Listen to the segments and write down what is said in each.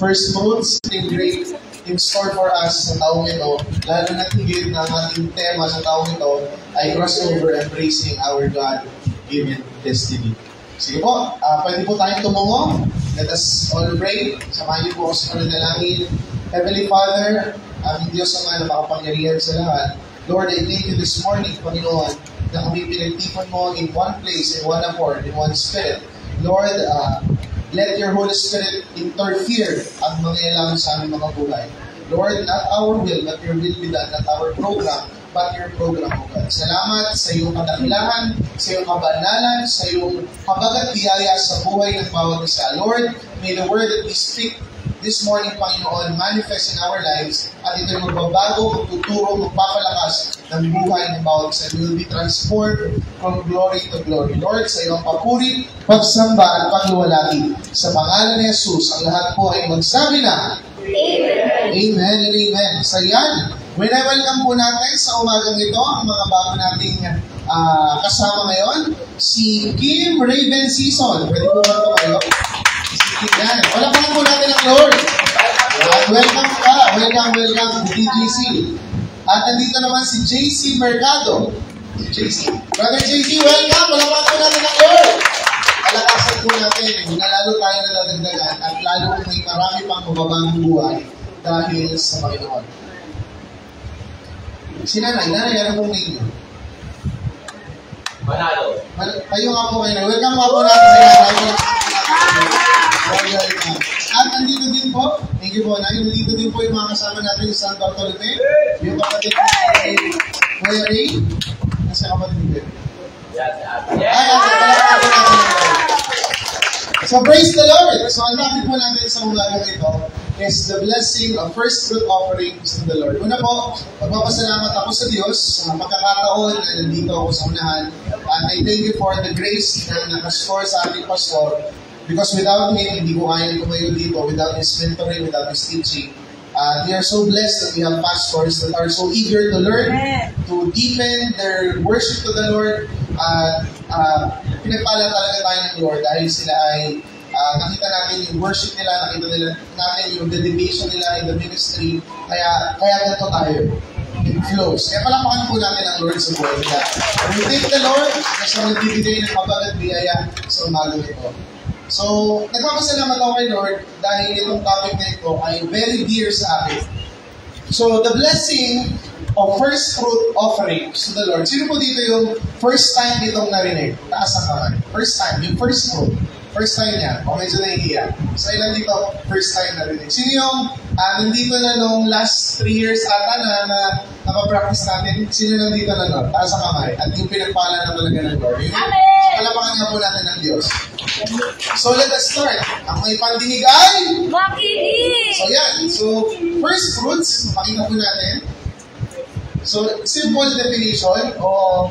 first fruits, something great in store for us sa taong ito. Lalo na tigil na ang ating tema sa taong ito ay crossover, embracing our God-given destiny. Sige po, pwede po tayong tumungo. Let us all pray. Samahan niyo po ako sa pananalangin. Heavenly Father, aming Diyos ang napakapangyarihan sa lahat. Lord, I thank you this morning, Panginoon, na kami pinagtipon mo in one place, in one accord, in one spirit. Lord, let your Holy Spirit interfere at mangyayang sa aming mga buhay. Lord, not our will, but your will be done. Not our program, but your program, O God. Salamat sa iyong kadakilahan, sa iyong kabanalan, sa iyong habagat biyaya sa buhay ng bawat isa. Lord, may the word that we speak this morning, Panginoon, manifest in our lives at ito'y magbabago, magtuturo, magpapalakas ng buhay ng bawat isa. We will be transformed from glory to glory. Lord, sa iyong papuri, pagsamba at pagluwalhati. Sa pangalan ni Jesus, ang lahat po ay magsabi na Amen. Amen and amen. So yan, welcome po natin sa umagang ito ang mga bago nating kasama ngayon, si Kim Raven Season. Pwede po ba ito kayo? Yan. Walapahan po natin ang Lord. Welcome ka. Welcome to DGC. At nandito naman si JC Mercado. JC. Brother JC, welcome. Walapahan po natin ang Lord. Palakasan po natin na lalo tayo nadadagdagan at lalo may marami pang mababang buhay dahil sa Panginoon. Si Nanay, ano pong name niyo? Manalo. Kayo nga po kayo. Welcome po natin sa Nanay. At nandito din po, thank you po, nandito din po yung mga kasama natin sa San Bartolome, yung kapatid ko kay Kuya Ray, nasa kapatid ko. So praise the Lord! So ang topic po natin sa umagang ito is the blessing of first fruit offerings to the Lord. Una po, magpapasalamat ako sa Diyos sa pagkakataon na nandito ako sa unahan. And I thank you for the grace na nakastore sa ating pastor. Because without him, hindi ko kaya tumayo dito, without his mentoring, without his teaching. We are so blessed that we have pastors that are so eager to learn, to deepen their worship to the Lord. Pinagpala talaga tayo ng Lord dahil sila ay nakita natin yung worship nila, nakita natin yung dedication nila in the ministry. Kaya ganito tayo. It flows. Kaya palakpakan po natin ang Lord sa buhay nila. We thank the Lord na siya nagbibigay ng kabagat biyaya sa umagang ito. So, nagpapasalamat ako kay Lord dahil itong topic na ito ay very dear sa akin. So, the blessing of first fruit offerings to the Lord. Sino po dito yung first time itong narinig? Taas ang kamay. First time, yung first fruit. First time niya. O medyo nahihiya. So, ilan dito, first time narinig. Sino yung nandito na nung last 3 years ata na napapractice natin? Sino nandito na nun? Taas ang kamay. At yung pinagpala na talaga ng Lord. Amen! So, palapakan nga po natin ng Diyos. So, let us start. Ang may pandinig ay makinig! So, yan. So, first fruits, makita po natin. So, simple definition o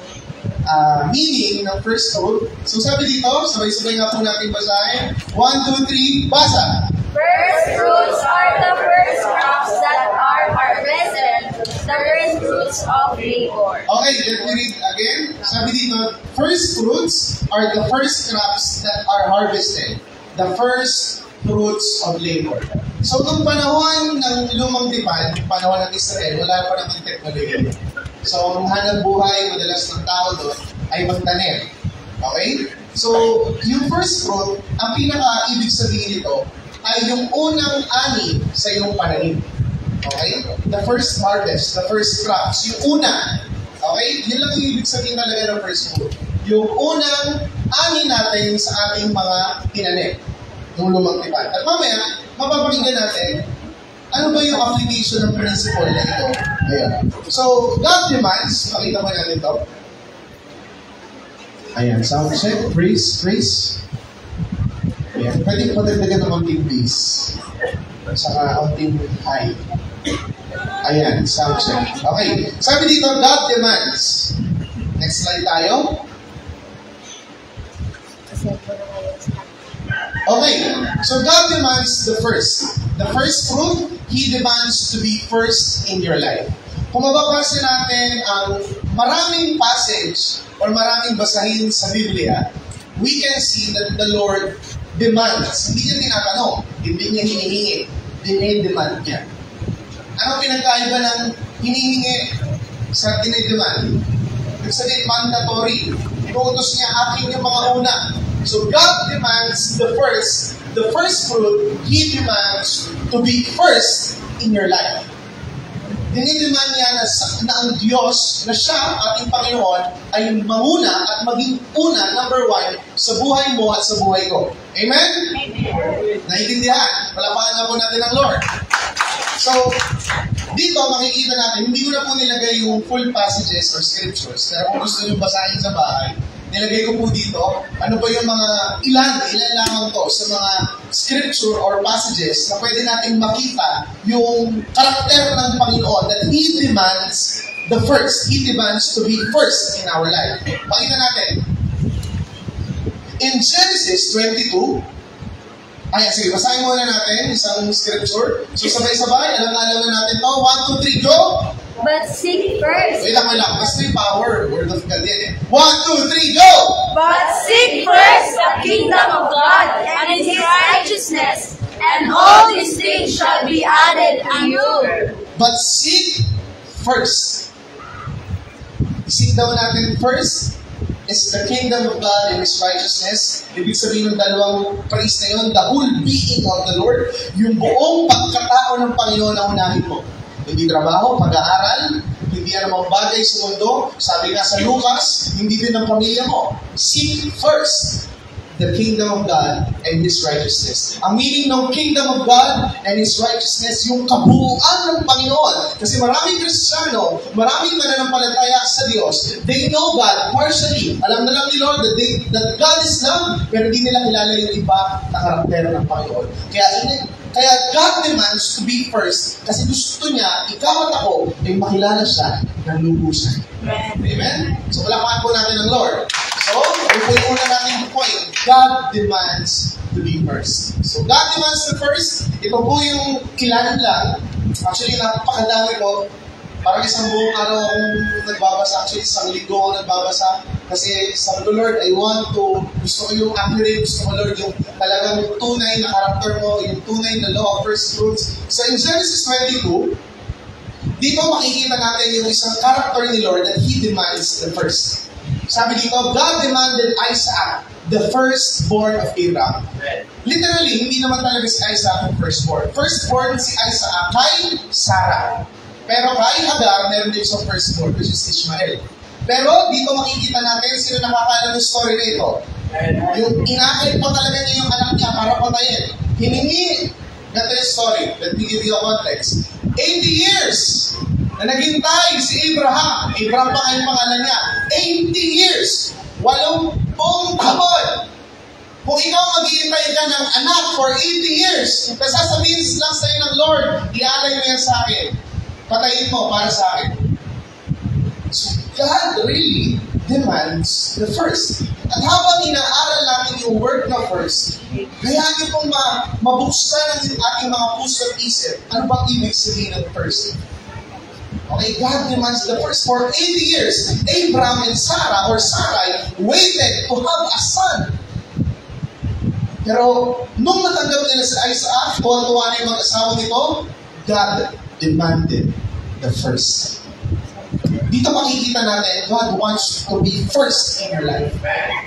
meaning ng first fruit. So, sabi dito, sabay-sabay nga po natin basahin. 1, 2, 3, basa! First fruits are the first crops that are harvested, the first fruits of labor. Okay, let me read again. Sabi dito, first fruits are the first crops that are harvested, the first fruits of labor. So, nung panahon ng lumang tipan, panahon ng Israel, wala pa naman technology. So, ang hanap buhay, madalas ng tao doon, ay magtanim. Okay? So, yung first fruit, ang pinaka-ibig sabihin nito, ay yung unang ani sa iyong pananim. Okay? The first harvest, the first crops, yung una. Okay? Yun lang yung ibig sabihin talaga ng first fruit. Yung unang ani natin sa ating mga tinanim. Yung lumang tipan. At mamaya, mapapakinggan natin, ano ba yung application ng principle na ito? Ayan. So, God demands, pakita mo natin ito. Ayan, sound check, praise. Ayan, pwede po dagdagan ng konting bass. Saka konting high. Ayan, sound check. Okay, sabi dito, God demands. Next slide tayo. Okay, so God demands the first. The first fruit, He demands to be first in your life. Kung mababasa natin ang maraming passage or maraming basahin sa Biblia, we can see that the Lord demands. Hindi niya tinatanong. Hindi niya hinihingi. Dinedemand niya. Ano pinagkaiba ng hinihingi sa dinedemand? Ibig sabihin, mandatory. Inuutos niya, akin yung mga una. So God demands the first fruit, He demands to be first in your life. Dinidemand niya na ang Diyos, na siya, ating Panginoon, ay manguna at maging una, number one, sa buhay mo at sa buhay ko. Amen? Amen. Naiintindihan? Palapakan na po natin ang Lord. So, dito makikita natin, hindi ko na po nilagay yung full passages or scriptures, pero kung gusto nyo basahin sa bahay, nilagay ko po dito, ano ba yung mga ilan lamang to sa mga scripture or passages na pwede nating makita yung karakter ng Panginoon that He demands the first. He demands to be first in our life. Pakita natin. In Genesis 22, sige, basahin muna natin isang scripture. So sabay-sabay, alam na natin to. 1, 2, 3, go! But seek first. Wait lang. Basta yung power. Word of God yan eh. 1, 2, 3, go! But seek first the kingdom of God and His righteousness, and all these things shall be added to you. But seek first. Seek daw natin first is the kingdom of God and His righteousness. Ibig sabihin ng dalawang praise na yun, the whole being of the Lord, yung buong pagkatao ng Panginoon na unahin mo. Hindi trabaho, pag-aaral, hindi yan ang mga bagay sa mundo. Sabi nga sa Lucas, hindi din ang pamilya mo. Seek first the kingdom of God and His righteousness. Ang meaning ng kingdom of God and His righteousness, yung kabuuan ng Panginoon. Kasi maraming Kristiyano, maraming mananampalataya sa Diyos, they know God partially. Alam na lang ni Lord that God is love, pero hindi nila kilala yung iba na karakter ng Panginoon. Kaya God demands to be first kasi gusto niya, ikaw at ako, ay makilala siya ng lubusan. Amen? So, palakpakan po natin ng Lord. So, ito po yung una natin point. God demands to be first. So, God demands the first. Ito po yung kilalan lang. Actually, napakadami ko. Parang isang buong araw akong nagbabasa. Actually, isang linggo akong nagbabasa. Kasi sa Lord, gusto ko yung accurate, gusto ko Lord yung talagang tunay na character mo, yung tunay na law of first fruits. So in Genesis 22, dito makikita natin yung isang character ni Lord that He demands the first. Sabi dito, God demanded Isaac, the firstborn of Abraham. Literally, hindi naman talaga si Isaac ang firstborn. Firstborn si Isaac kay Sarah. Pero kay Hagar, meron din siyang firstborn, which is Ishmael. Pero dito makikita natin sino nakakaalam ng story na ito. Yung inakit pa talaga niya yung anak niya para patayin. Hiningi. Ganito yung story. Let me give you a context. 80 years na naghintay si Abraham. Abraham pa ang pangalan niya. 80 years. 80 taon. Kung ikaw maghihintay ka ng anak for 80 years, tapos sasabihin lang sa'yo ng Lord, ialay mo yan sa akin. Patayin mo para sa akin. So, God really demands the first. At habang inaaral natin yung word na first, kaya niyo pong mabuksan ang ating mga puso at isip. Ano bang ibig sabihin ng first? Okay, God demands the first. For 80 years, Abraham and Sarah or Sarai waited to have a son. Pero nung natanggap nila si Isaac, tuwa-tuwa na yung mag-asawa nito, God demanded the first. Dito makikita natin, God wants to be first in your life.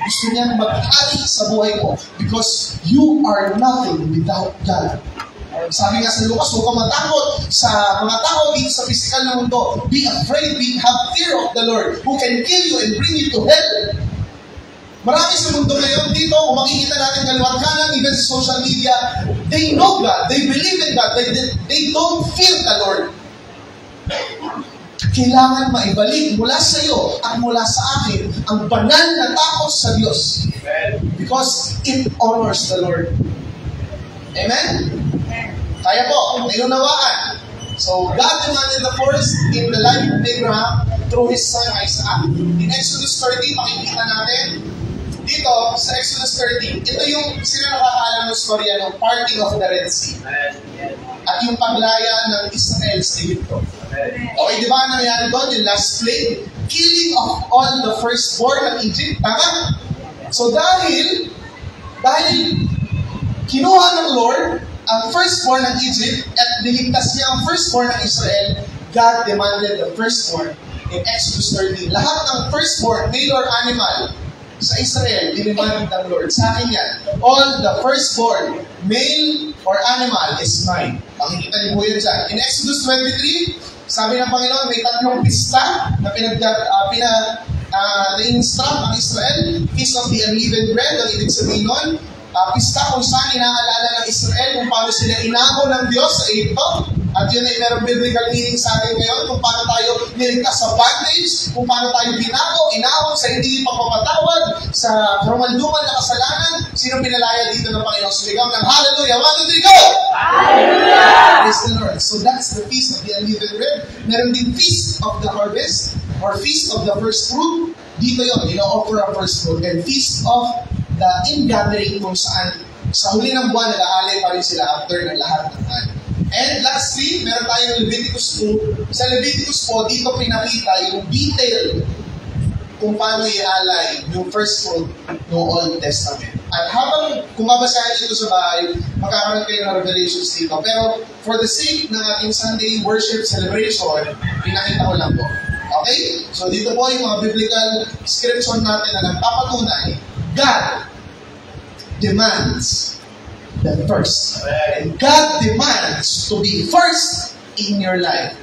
Gusto niya mag-ari sa buhay mo because you are nothing without God. Sabi nga sa Lucas, huwag ka matakot sa mga tao dito sa physical na mundo. Be afraid, have fear of the Lord who can kill you and bring you to hell. Marami sa mundo ngayon dito, kung makikita natin kaliwat kanan, even sa social media, they know God, they believe in God, they don't fear the Lord. Kailangan maibalik mula sa iyo at mula sa akin ang banal na takot sa Diyos. Because it honors the Lord. Amen? Kaya po, naunawaan. So, God demanded the first in the life of Abraham through his son Isaac. In Exodus 30, makikita natin, dito, sa Exodus 30, ito yung sino nakakaalam ng storya ng parting of the Red Sea. At yung paglaya ng Israel sa Egypto. Okay, di ba nangyari doon? Yung last plague, killing of all the firstborn ng Egypt. Tama? So dahil kinuha ng Lord ang firstborn ng Egypt at niligtas niya ang firstborn ng Israel. God demanded the firstborn in Exodus 13. Lahat ng firstborn, male or animal, sa Israel, dinemand ng Lord. Sa akin yan. All the firstborn, male or animal, is mine. Makikita niyo po yun dyan. In Exodus 23, sabi ng Panginoon, may tatlong pista na na-instruct ang Israel. Feast of the Unleavened Bread, ang ibig sabihin nun, pista kung saan inaalala ng Israel kung paano sila inako ng Diyos sa Egypto. At yun ay merong biblical meaning sa atin ngayon kung paano tayo niligtas sa bondage, kung paano tayo inawon sa hindi pagpapatawad, sa karumalduman na kasalanan. Sino pinalaya dito ng Panginoon? Suligaw ng hallelujah! 1, 2, 3, go! Hallelujah! Praise the Lord. So that's the Feast of the Unleavened Bread. Meron din Feast of the Harvest or Feast of the First Fruit. Dito yun, ino-offer ang first fruit. And Feast of the Ingathering kung saan sa huli ng buwan nag-aalay pa rin sila after ng lahat ng ano. And lastly, meron tayong Leviticus 2. Sa Leviticus po, dito pinakita yung detail kung paano i-alay yung first fruit ng Old Testament. At habang kumabasahan nyo ito sa bahay, magkakaroon kayo ng revelations dito. Pero for the sake ng ating Sunday worship celebration, pinakita ko lang po. Okay? So dito po yung mga biblical scripture natin na nagpapatunay. God demands the first. And God demands to be first in your life.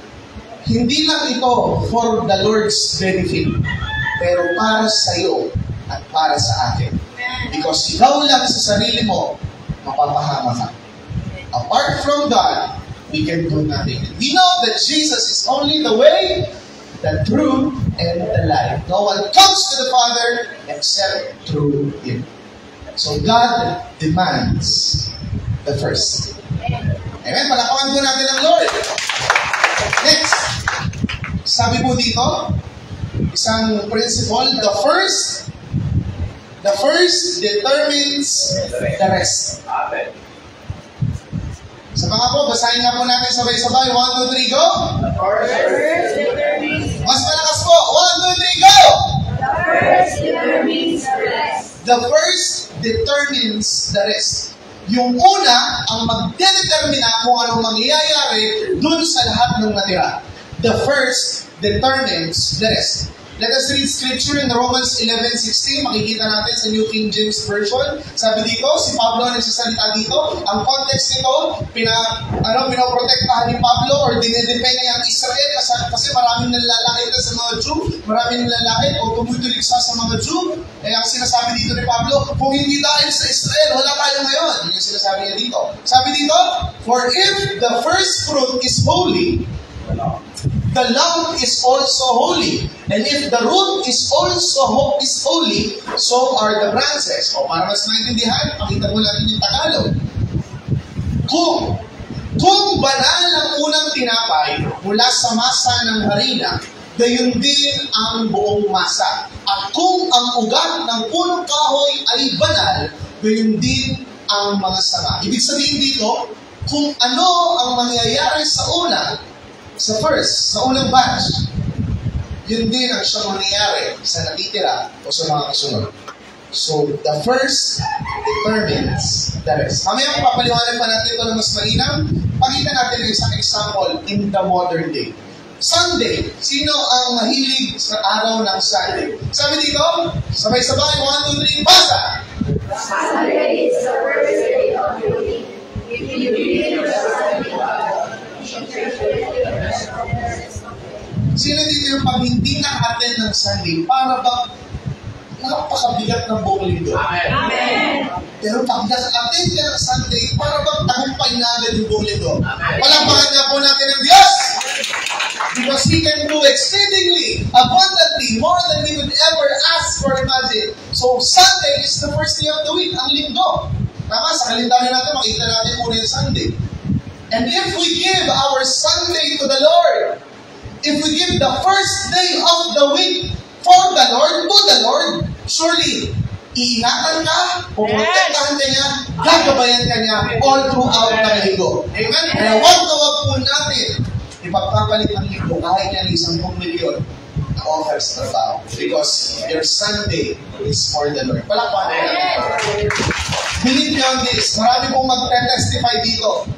Hindi lang ito for the Lord's benefit, pero para sa iyo at para sa akin. Because ikaw lang sa sarili mo, mapapahama ka. Apart from God, we can do nothing. We know that Jesus is only the way, the truth, and the life. No one comes to the Father except through Him. So God demands the first. Amen? Palakpakan po natin ang Lord. Next. Sabi po dito, isang principle, the first determines the rest. Amen. Sa mga po, basahin nga po natin sabay-sabay. 1, 2, 3, go! The first determines. Mas malakas po. 1, 2, 3, go! The first determines the rest. The first determines the rest. Yung una, ang magdedetermina kung anong mangyayari dun sa lahat ng natira. The first determines the rest. Let us read scripture in Romans 11:16. Makikita natin sa New King James Version. Sabi dito, si Pablo ang nagsasalita dito. Ang context nito, pinoprotektahan ni Pablo or dinedepend niya ang Israel kasi maraming nalalakit na sa mga Jew, maraming nalalakit o tumutuligsa sa mga Jew. Eh, ang sinasabi dito ni Pablo, kung hindi dahil sa Israel, wala tayo ngayon. Yun yung sinasabi niya dito. Sabi dito, for if the first fruit is holy, the lump is also holy. And if the root is also holy, so are the branches. O para mas maintindihan, pakita mo natin yung Tagalog. Kung banal ang unang tinapay mula sa masa ng harina, gayon din ang buong masa. At kung ang ugat ng punong kahoy ay banal, gayon din ang mga sanga. Ibig sabihin dito, kung ano ang mangyayari sa una, sa unang batch, yun din ang siyang mangyayari sa natitira o sa mga kasunod. So, the first determines the rest. Mamaya papaliwanag pa natin ito na mas malinaw. Pakita natin yung isang example in the modern day. Sunday. Sino ang mahilig sa araw ng Sunday? Sabi dito, sabay-sabay, 1, 2, 3, basa! Sunday is the first day of the week. If you read the Sunday, sino dito yung pag hindi na-attend ng Sunday, para bang napakabigat ng buong linggo? Amen. Pero pag na-attend ka ng Sunday, para bang tagumpay na agad yung buong linggo? Palakpakan nga po natin ang Diyos! Because He can do exceedingly, abundantly, more than we could ever ask or imagine. So Sunday is the first day of the week, ang linggo. Tama, sa kalendaryo natin, makita natin muna yung Sunday. And if we give our Sunday to the Lord, if we give the first day of the week for the Lord, to the Lord, surely, iingatan ka, puprotektahan ka niya, gagabayan ka niya all throughout the linggo. Amen? Kaya wag po natin ipagpapalit ang linggo kahit yan 10 milyon offer sa trabaho. Because your Sunday is for the Lord. Palakpakan natin. Believe me on this. Marami pong mag-testify dito.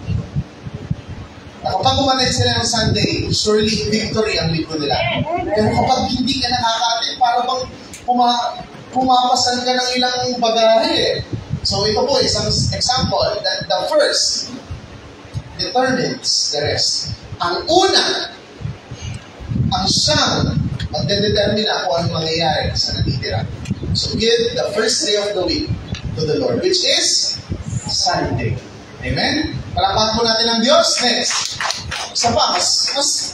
Kapag umanin sila ng Sunday, surely victory ang linggo nila. Pero kapag hindi ka nakakatin, para bang pumapasan ka ng ilang bagahe. So ito po, isang example, that the first determines the rest. Ang una, ang siyang magdedetermina kung anong mangyayari sa natitira. So give the first day of the week to the Lord, which is Sunday. Amen? Palakpakan po natin ang Diyos. Next. Isa pa, mas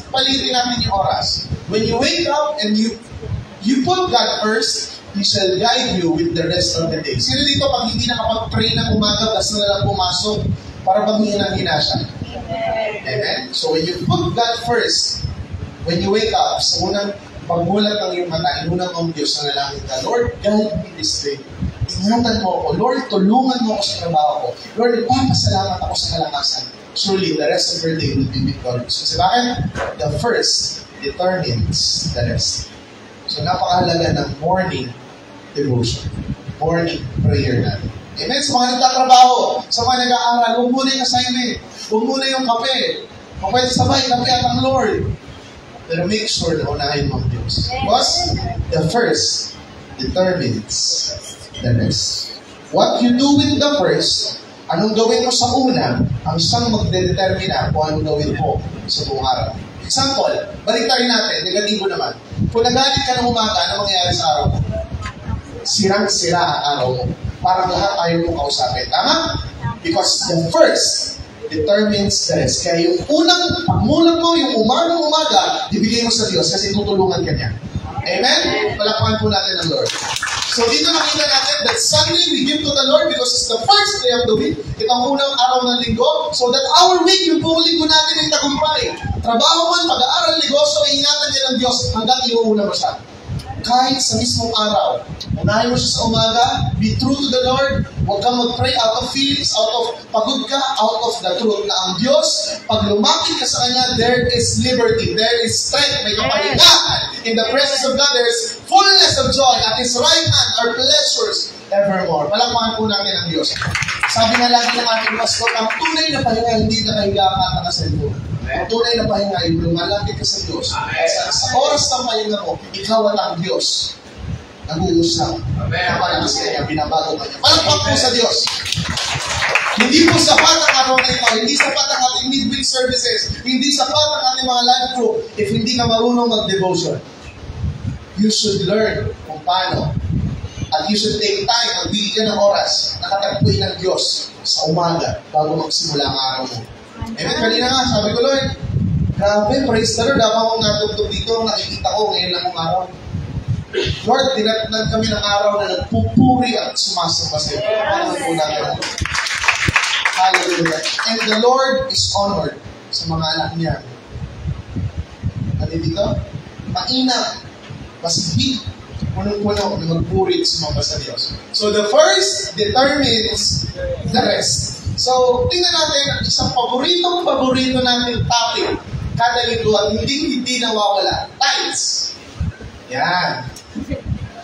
palitin natin yung oras. When you wake up and you put God first, He shall guide you with the rest of the day. Sino dito pag hindi nakapag-pray ng umaga, basta na lang pumasok para maghinang-hina siya? Amen? So when you put God first, when you wake up, sa unang pagmulat ng iyong mata, inunang ang Diyos na nalangin ka, Lord, guide me this day. Ingatan mo ako. Lord, tulungan mo ako sa trabaho ko. Lord, ipapasalamat ako sa kalakasan. Surely, the rest of your day will be victorious. Kasi bakit? The first determines the rest. So, napakahalaga ng morning devotion. Morning prayer natin. Amen? Sa mga nagtatrabaho, sa mga nag-aaral, huwag muna yung assignment. Huwag muna yung kape. Kung pwede sabay, kape at ang Lord. Pero make sure na unahin mo ang Diyos. Because the first determines the rest. What you do with the first, anong gawin mo sa una, ang siyang magdedetermina kung anong gawin mo sa buong araw. Example, baliktarin natin, negatibo naman. Kung nagalit ka ng umaga, ano mangyayari sa araw mo? Sirang-sira ang araw mo. Parang lahat ayaw mong kausapin. Tama? Because the first determines the rest. Kaya yung unang pagmulat mo, yung umaga, ibigay mo sa Diyos kasi tutulungan ka niya. Amen? Palakpakan po natin ang Lord. So dito nakita natin that Sunday we give to the Lord because it's the first day of the week. Ito ang unang araw ng linggo. So that our week, yung buong linggo natin ay tagumpay. Trabaho man, pag-aaral, negosyo, ingatan niya ng Diyos hanggang iuuna mo siya. Kahit sa mismong araw, unahin mo siya sa umaga, be true to the Lord, huwag kang mag-pray out of feelings, out of pagod ka, out of the truth na ang Diyos, pag lumapit ka sa Kanya, there is liberty, there is strength, may kapahingahan. In the presence of God, there is fullness of joy. At His right hand are pleasures evermore. Palakpakan po natin ang Diyos. Sabi nga lagi ng ating pastor, ang tunay na pahinga, hindi na kahiga ka nakasalbo. Ang tunay na pahinga, yung lumalapit ka sa Diyos. Sa oras ng pahinga mo, ikaw at ang Diyos nag-uusap. Kapalakas ka niya, binabago ka niya. Palakpak po sa Diyos. Hindi po sapat ang araw na ito. Hindi sapat ang ating midweek services. Hindi sapat ang ating mga life group if hindi ka marunong mag-devotion. You should learn kung paano. At you should take time, magbili ka ng oras, nakatagpuin ng Diyos sa umaga bago magsimula ang araw mo. Amen? Kanina nga, sabi ko, Lord, grabe, praise the Lord, habang akong natugtog dito, nakikita ko ngayon lang ang araw. Lord, tinatnan kami ng araw na nagpupuri at sumasamba sa iyo. Paano po natin? Hallelujah. And the Lord is honored sa mga anak niya. Ano dito? Mainam, masibig, punong-puno na magpuri at sumamba sa Diyos. So the first determines the rest. So, tingnan natin, isang paborito natin topic kada linggo at hindi nawawala. Tithes. Yan.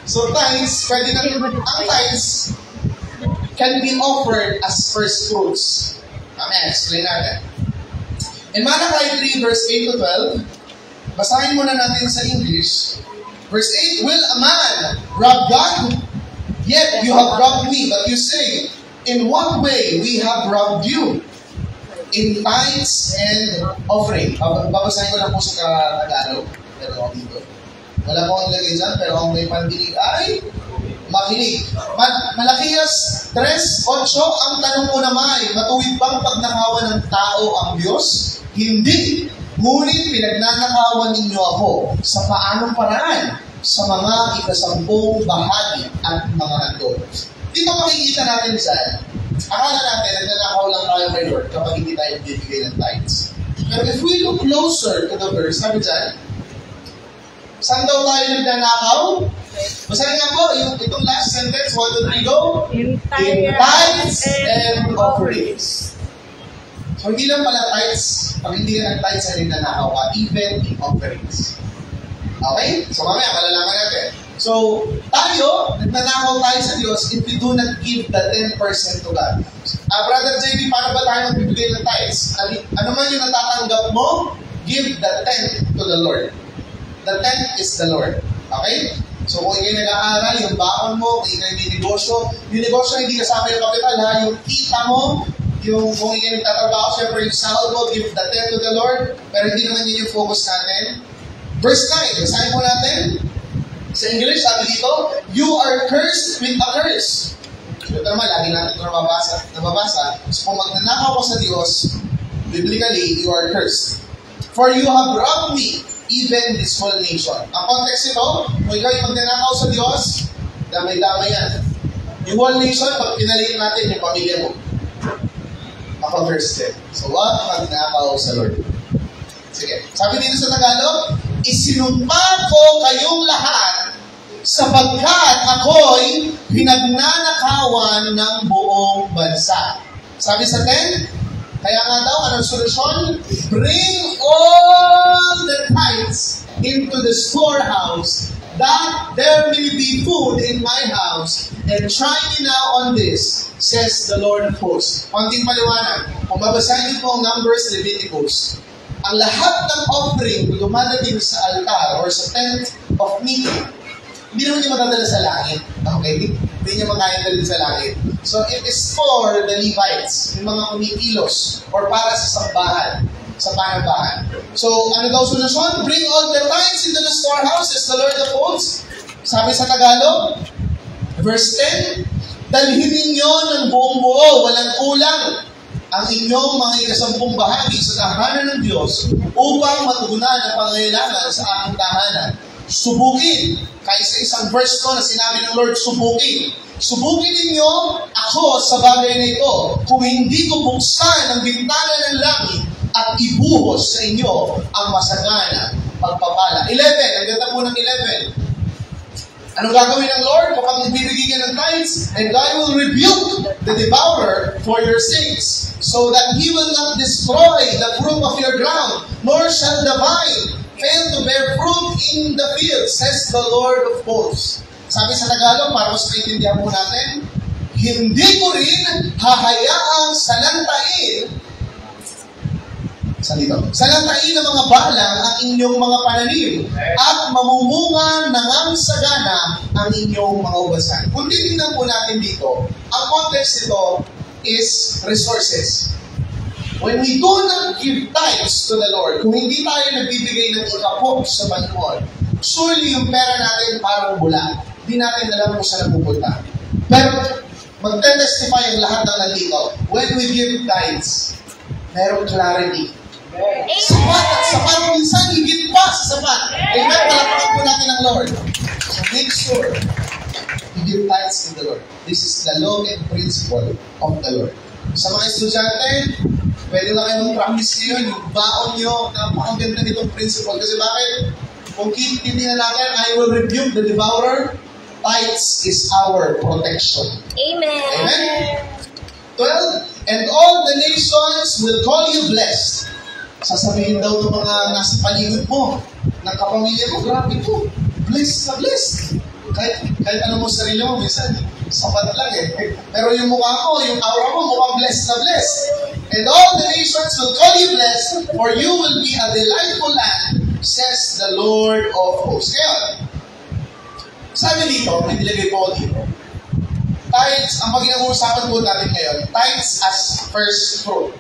So, tithes, pwede natin, ang tithes can be offered as first fruits. Amen. Explain natin. In Malachi 3, verse 8 to 12, basahin muna natin sa English. Verse 8, will a man rob God? Yet you have robbed me. But you say, in what way we have robbed you? In tithes and offering. Babasahin ko lang po sa Tagalog. Pero ako dito. Wala po ang lagay dyan, pero ang may pandinig ay makinig. Malakias 3:8, ang tanong mo naman, matuwid bang pagnakawan ng tao ang Diyos? Hindi. Ngunit pinagnanakawan ninyo ako. Sa paanong paraan? Sa mga ikasampung bahagi at mga handog. Dito makikita natin saan. Akala natin, nagnanakaw lang tayo kay Lord kapag hindi tayo bibigay ng tithes. Pero if we look closer to the verse, sabi dyan, saan daw tayo nagnanakaw? Basahin nga po, itong last sentence, 1, 2, 3, go. In tithes and offerings. So hindi lang pala tithes, pag hindi ka ng tithes ay nagnanakaw ka, even in offerings. Okay? So mamaya, malalaman natin. So, tayo, nagnanakaw tayo sa Diyos if we do not give the 10% to God. Brother JB, paano ba tayo magbibigay ng tithes? Ano man yung natatanggap mo, give the 10 to the Lord. The 10 is the Lord. Okay? So kung ikay nag-aaral, yung baon mo, kung ikay may negosyo, yung negosyo hindi kasama yung kapital, ha? Yung kita mo, yung kung ikay nagtatrabaho, syempre yung sahod mo, give the 10 to the Lord, pero hindi naman yun yung focus natin. Verse 9, basahin po natin. Sa English, sabi dito, you are cursed with a curse. So ito naman, lagi natin ito nababasa. So kung magnanakaw ko sa Diyos, biblically, you are cursed. For you have robbed me, even this whole nation. Ang context ito, kung ikaw yung magnanakaw sa Diyos, damay-damay yan. Yung whole nation, pag pinalitin natin yung pamilya mo, maka-cursed din. So what? Magnanakaw sa Lord. Sige. Sabi dito sa Tagalog, isinumpa ko kayong lahat sapagkat ako'y pinagnanakawan ng buong bansa. Sabi sa 10, kaya nga daw, anong solusyon? Bring all the tithes into the storehouse, that there may be food in my house, and try me now on this, says the Lord of hosts. Konting paliwanag. Kung babasahin niyo po ang Numbers, Leviticus, ang lahat ng offering kung dumadating sa altar or sa tent of meeting, hindi naman niya matadala sa langit. Okay? Hindi niya makayang sa langit. So, it is for the Levites, yung mga kumikilos, or para sa sambahan, sa panambahan. So, ano daw solusyon? Bring all the tithes into the storehouse, says the Lord of hosts. Sabi sa Tagalog, verse 10, dalhin ninyo ng buong buo, walang kulang, ang inyong mga ikasampung bahagi sa tahanan ng Diyos upang matugunan ang pangailangan sa aking tahanan. Subukin. Kaysa isang verse ko na sinabi ng Lord, subukin. Subukin ninyo ako sa bagay na ito kung hindi ko buksan ang bintana ng langit at ibuhos sa inyo ang masagana pagpapala. 11. Ang ganda po ng 11. Anong gagawin ng Lord kapag nagbibigay ka ng tithes? And God will rebuke the devourer for your sakes, so that he will not destroy the fruit of your ground, nor shall the vine fail to bear fruit in the field, says the Lord of hosts. Sabi sa Tagalog, para mas maintindihan po natin, hindi ko rin hahayaang salantain ng mga balang ang inyong mga pananim at mamumunga ng ang sagana ang inyong mga ubasan. Kung titignan po natin dito, ang context nito is resources. When we do not give tithes to the Lord, kung hindi tayo nagbibigay ng ikapok sa Panginoon, surely yung pera natin parang bula. Hindi natin alam kung saan napupunta. Pero magte-testify ang lahat ng nandito. When we give tithes, merong clarity. Sapat at sapat, minsan higit pa sa sapat. Amen? Palakpakan po natin ang Lord. So make sure you give tithes to the Lord. This is the law and principle of the Lord. Sa mga estudyante, pwede lang kayo mag-practice ngayon, yung baon nyo, napakaganda nitong principle. Kasi bakit? Kung kitindihan natin, I will rebuke the devourer, tithes is our protection. Amen. Amen? 12, and all the nations will call you blessed. Sasabihin daw ng mga nasa paligid mo, ng kapamilya mo, grabe po, blessed na blessed. Kahit ano mo sarili mo, minsan, sapat lang eh. Pero yung mukha mo, yung aura mo, mukhang blessed na blessed. And all the nations will call you blessed, for you will be a delightful land, says the Lord of hosts. Kaya, sabi dito, may nilagay po dito, tithes, ang pag-iusapan po natin ngayon, tithes as first fruit.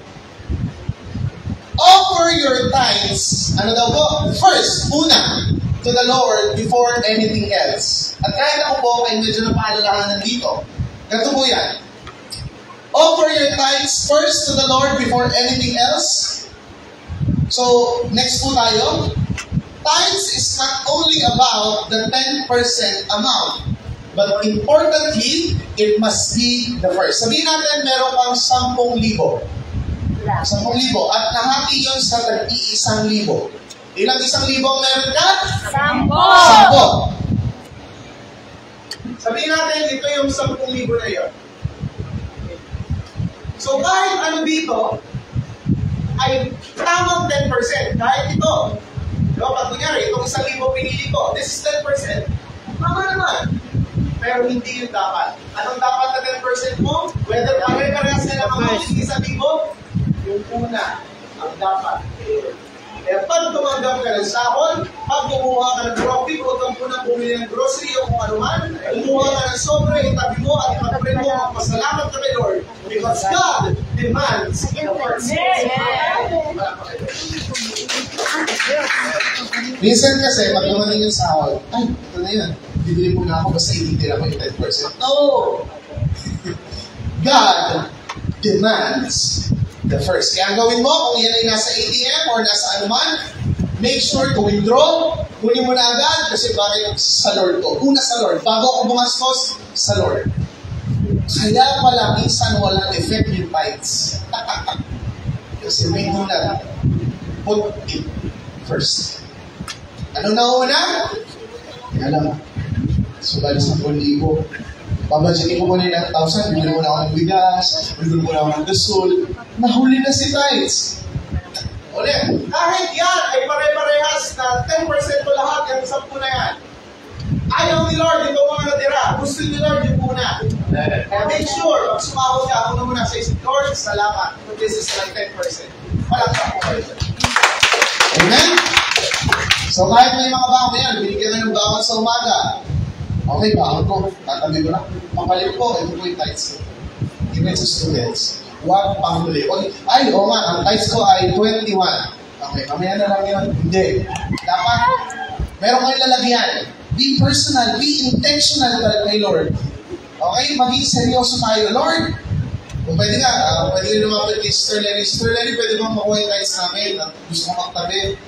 Offer your tithes, ano daw po? First, una, to the Lord before anything else. At kahit ako po, ay medyo napaalalahanan dito. Ganito po yan. Offer your tithes first to the Lord before anything else. So, next po tayo. Tithes is not only about the 10% amount, but importantly, it must be the first. Sabihin natin, meron kang 10,000. 10,000. At nahati yun sa 1,000. Ilang 1,000 meron ka? 10. Sabihin natin, ito yung 10,000 na yun. So, kahit ano dito, ay tamang 10%. Kahit ito. Pag kunyari, itong kung 1,000 pinili ko, this is 10%. Tama naman. Pero hindi yun dapat. Anong dapat na 10% mo? Whether pare-parehas na naman mo, hindi 1,000, yung una, ang dapat. Kaya pag tumanggap ka ng sahod, pag kumuha ka ng profit, huwag kang punang bumili ng grocery o kung ano man, kumuha ka ng sobre, itabi mo at ipag-pray mo, magpasalamat ka kay Lord because God demands the first. Minsan kasi, pag dumating yung sahod, ay, ito na yun. Bibili mo na ako basta ititira ko yung 10%. No! God demands the first. Kaya ang gawin mo, kung yan ay nasa ATM or nasa anuman, make sure to withdraw. Kunin mo na agad kasi bakit sa Lord ko. Una sa Lord. Bago ako bumastos, sa Lord. Kaya pala minsan walang effect yung tithes. Kasi may una. Put it first. Ano na una? Kaya lang. Sugal 10,000. Babadgetin ko muna yung 1,000, bibili muna ako ng bigas, bibili muna ako ng gasol, nahuli na si tithes. Ulit, kahit yan ay pare-parehas na 10% to lahat, yung 10 na yan. Ayaw ni Lord, ito mga natira. Gusto ni Lord yung muna. Make sure, pag sumahod ka, ako na muna sa isip, Lord, salamat. This is like 10%. Walang kapuhay. Amen? So kahit may mga bako yan, binigyan ka ng bawang sa umaga. Okay ba? Ako ko, tatabi ko lang. Papalit ko, ito po yung tithes ko. Give it to students. Huwag panghuli. Ay, oo nga, ang tithes ko ay 21. Okay, mamaya na lang yun. Hindi. Dapat, meron kayong lalagyan. Be personal, be intentional kay Lord. Okay, maging seryoso tayo. Lord, kung pwede nga, pwede rin lumapit kay Sister Lenny. Sister Lenny, pwede bang makuha yung tithes namin? Gusto ko magtabi.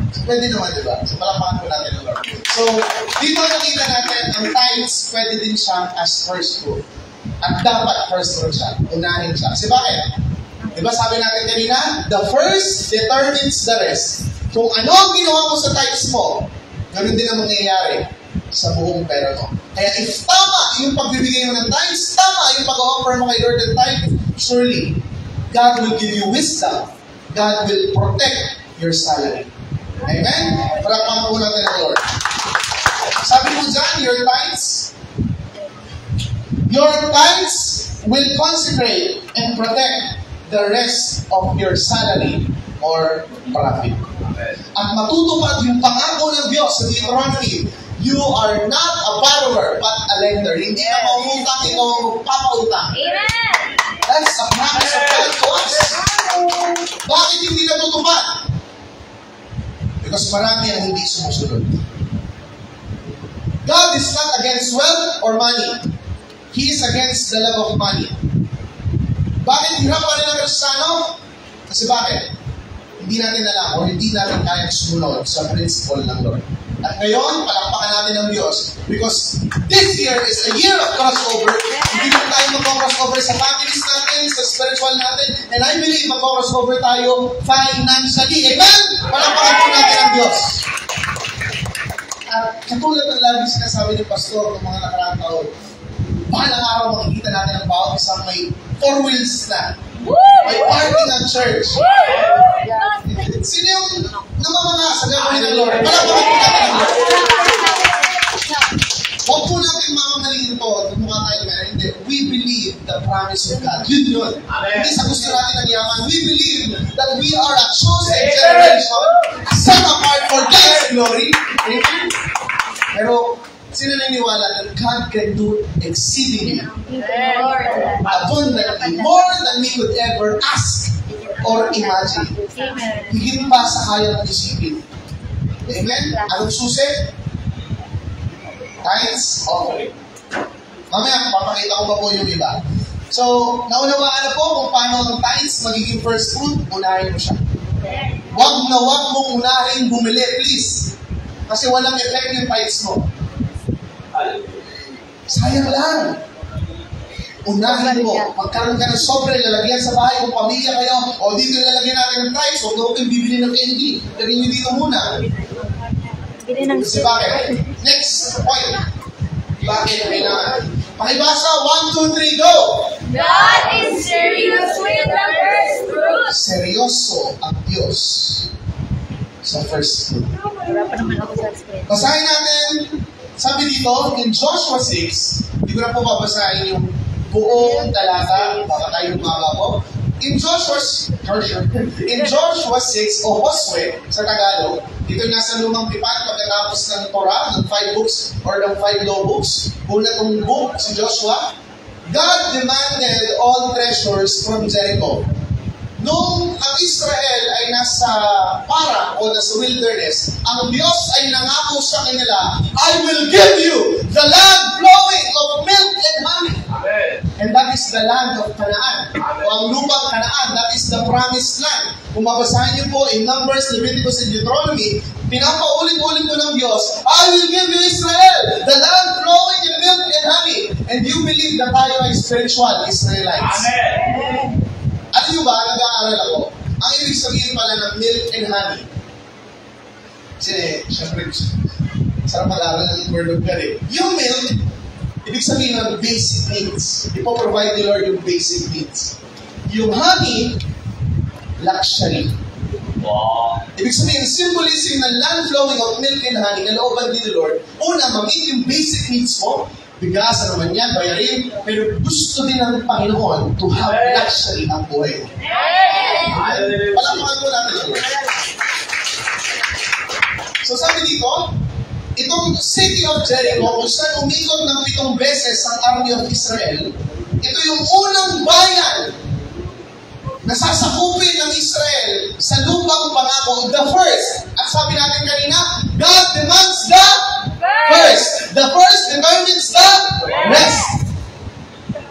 So, pwede naman, di ba? So, palakpakan po natin ang Lord. So, dito nakita natin, ang tithes, pwede din siyang as first fruit. At dapat first fruit siya. Unahin siya. Kasi bakit? Di ba sabi natin kanina, the first determines the rest. Kung ano ang ginawa mo sa tithes mo, ganun din ang mangyayari sa buong pera mo. Kaya if tama yung pagbibigay mo ng tithes, tama yung pag-offer mo kay Lord ng tithes, surely, God will give you wisdom. God will protect your salary. Amen? Palakpakan po natin ang Lord. Sabi mo dyan, your tithes will consecrate and protect the rest of your salary or profit. At matutupad yung pangako ng Diyos sa Deuteronomy, you are not a borrower but a lender. Hindi na maumutang, ikaw ang magpapautang. Amen! That's a promise of God to us. Bakit hindi natutupad? Because marami ang hindi sumusunod. God is not against wealth or money. He is against the love of money. Bakit hirap pa rin ang Kristiyano? Kasi bakit? Hindi natin alam o hindi natin kaya sumunod sa principle ng Lord. At ngayon, palakpakan natin ang Diyos because this year is a year of crossover. Hindi na tayo mag-crossover sa families natin, sa spiritual natin, and I believe mag-crossover tayo financially. Amen? Palakpakan po natin ang Diyos. At katulad ng lagi sinasabi ni Pastor ng mga nakaraang taon, bahalang araw makikita natin ang bawat isang may 4 wheels na. May parking ng church. Sino yung namamanga sa gagawin ng Lord? Palakpakan po natin ang Lord. Huwag po natin mamamalingin to. Mukha tayo meron. Hindi. We believe the promise of God. Yun yun. Hindi sa gusto natin ng yaman. We believe that we are a chosen generation set apart for God's glory. Amen? Pero, sino naniniwala that God can do exceedingly, abundantly, more than we could ever ask or imagine. Higit pa sa kaya ng isipin. Amen? Anong susi? Tithes? Okay. Mamaya, papakita ko pa po yung iba. So, naunawaan na po kung paano ang tithes magiging first fruit, unahin mo siya. Huwag na huwag mong unahin bumili, please. Kasi walang effect yung tithes mo. Sayang lang. Unahin mo. Magkaroon ka ng sobre, lalagyan sa bahay kung pamilya kayo, o dito lalagyan natin ng tithes, huwag na huwag kayong bibili ng candy. Lagyan nyo dito muna. Kasi bakit? Next point. Bakit kailangan? Pakibasa, 1, 2, 3, go! God is serious with the first fruits. Seryoso ang Diyos sa first fruit. Wala pa naman ako sa screen. Basahin natin, sabi dito, in Joshua 6, hindi ko na po babasahin yung buong talata, baka tayo umaga po. In Joshua 6, o Josue, sa Tagalog, dito nasa lumang tipan, pagkatapos ng Torah, ng 5 books, or ng 5 law books, una itong book, si Joshua, God demanded all treasures from Jericho. Nung ang Israel ay nasa para o nasa wilderness, ang Diyos ay nangako sa kanila, I will give you the land flowing of milk and honey. Amen. And that is the land of Canaan. O ang lupang Canaan, that is the promised land. Kung mabasahin niyo po in Numbers, Leviticus, and Deuteronomy, pinapaulit-ulit po ng Diyos, I will give you Israel, the land flowing in milk and honey. And you believe na tayo ay spiritual Israelites. Amen. Alam niyo ba, nag-aaral ako, ang ibig sabihin pala ng milk and honey. Kasi, syempre, sarap mag-aaral ng word of God eh. Yung milk, ibig sabihin ng basic needs. Ipoprovide ni Lord yung basic needs. Yung honey, luxury. Wow. Ibig sabihin, symbolism ng land flowing of milk and honey na looban din ni Lord. Una, ma-meet yung basic needs mo. Bigas, ano man yan, bayarin. Pero gusto din ng Panginoon to have luxury ang buhay. Palakpakan po natin ito. So sabi dito, itong city of Jericho, kung saan umikot ng 7 beses ang army of Israel, ito yung unang bayan na sasakupin ng Israel sa lupang pangako, the first. At sabi natin kanina, God demands the first. The first determines the rest.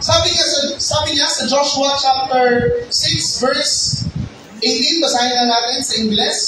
Sabi niya sa Joshua chapter 6 verse 18, basahin na natin sa Ingles.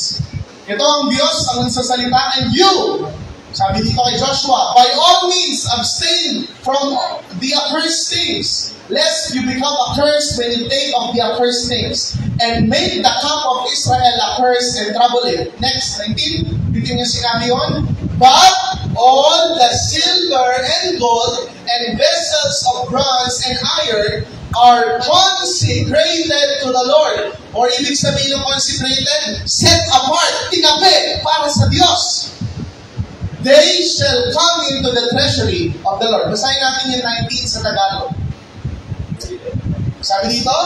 Ito ang Diyos ang nagsasalita, and you, sabi dito kay Joshua, by all means abstain from the accursed things, lest you become accursed when you take of the accursed things, and make the camp of Israel accursed and trouble it. Next, 19, dito niya sinabi yun, but all the silver and gold and vessels of bronze and iron are consecrated to the Lord. Or ibig sabihin ng consecrated, set apart, tinabi para sa Diyos. They shall come into the treasury of the Lord. Basahin natin yung 19 sa Tagalog. Sabi dito,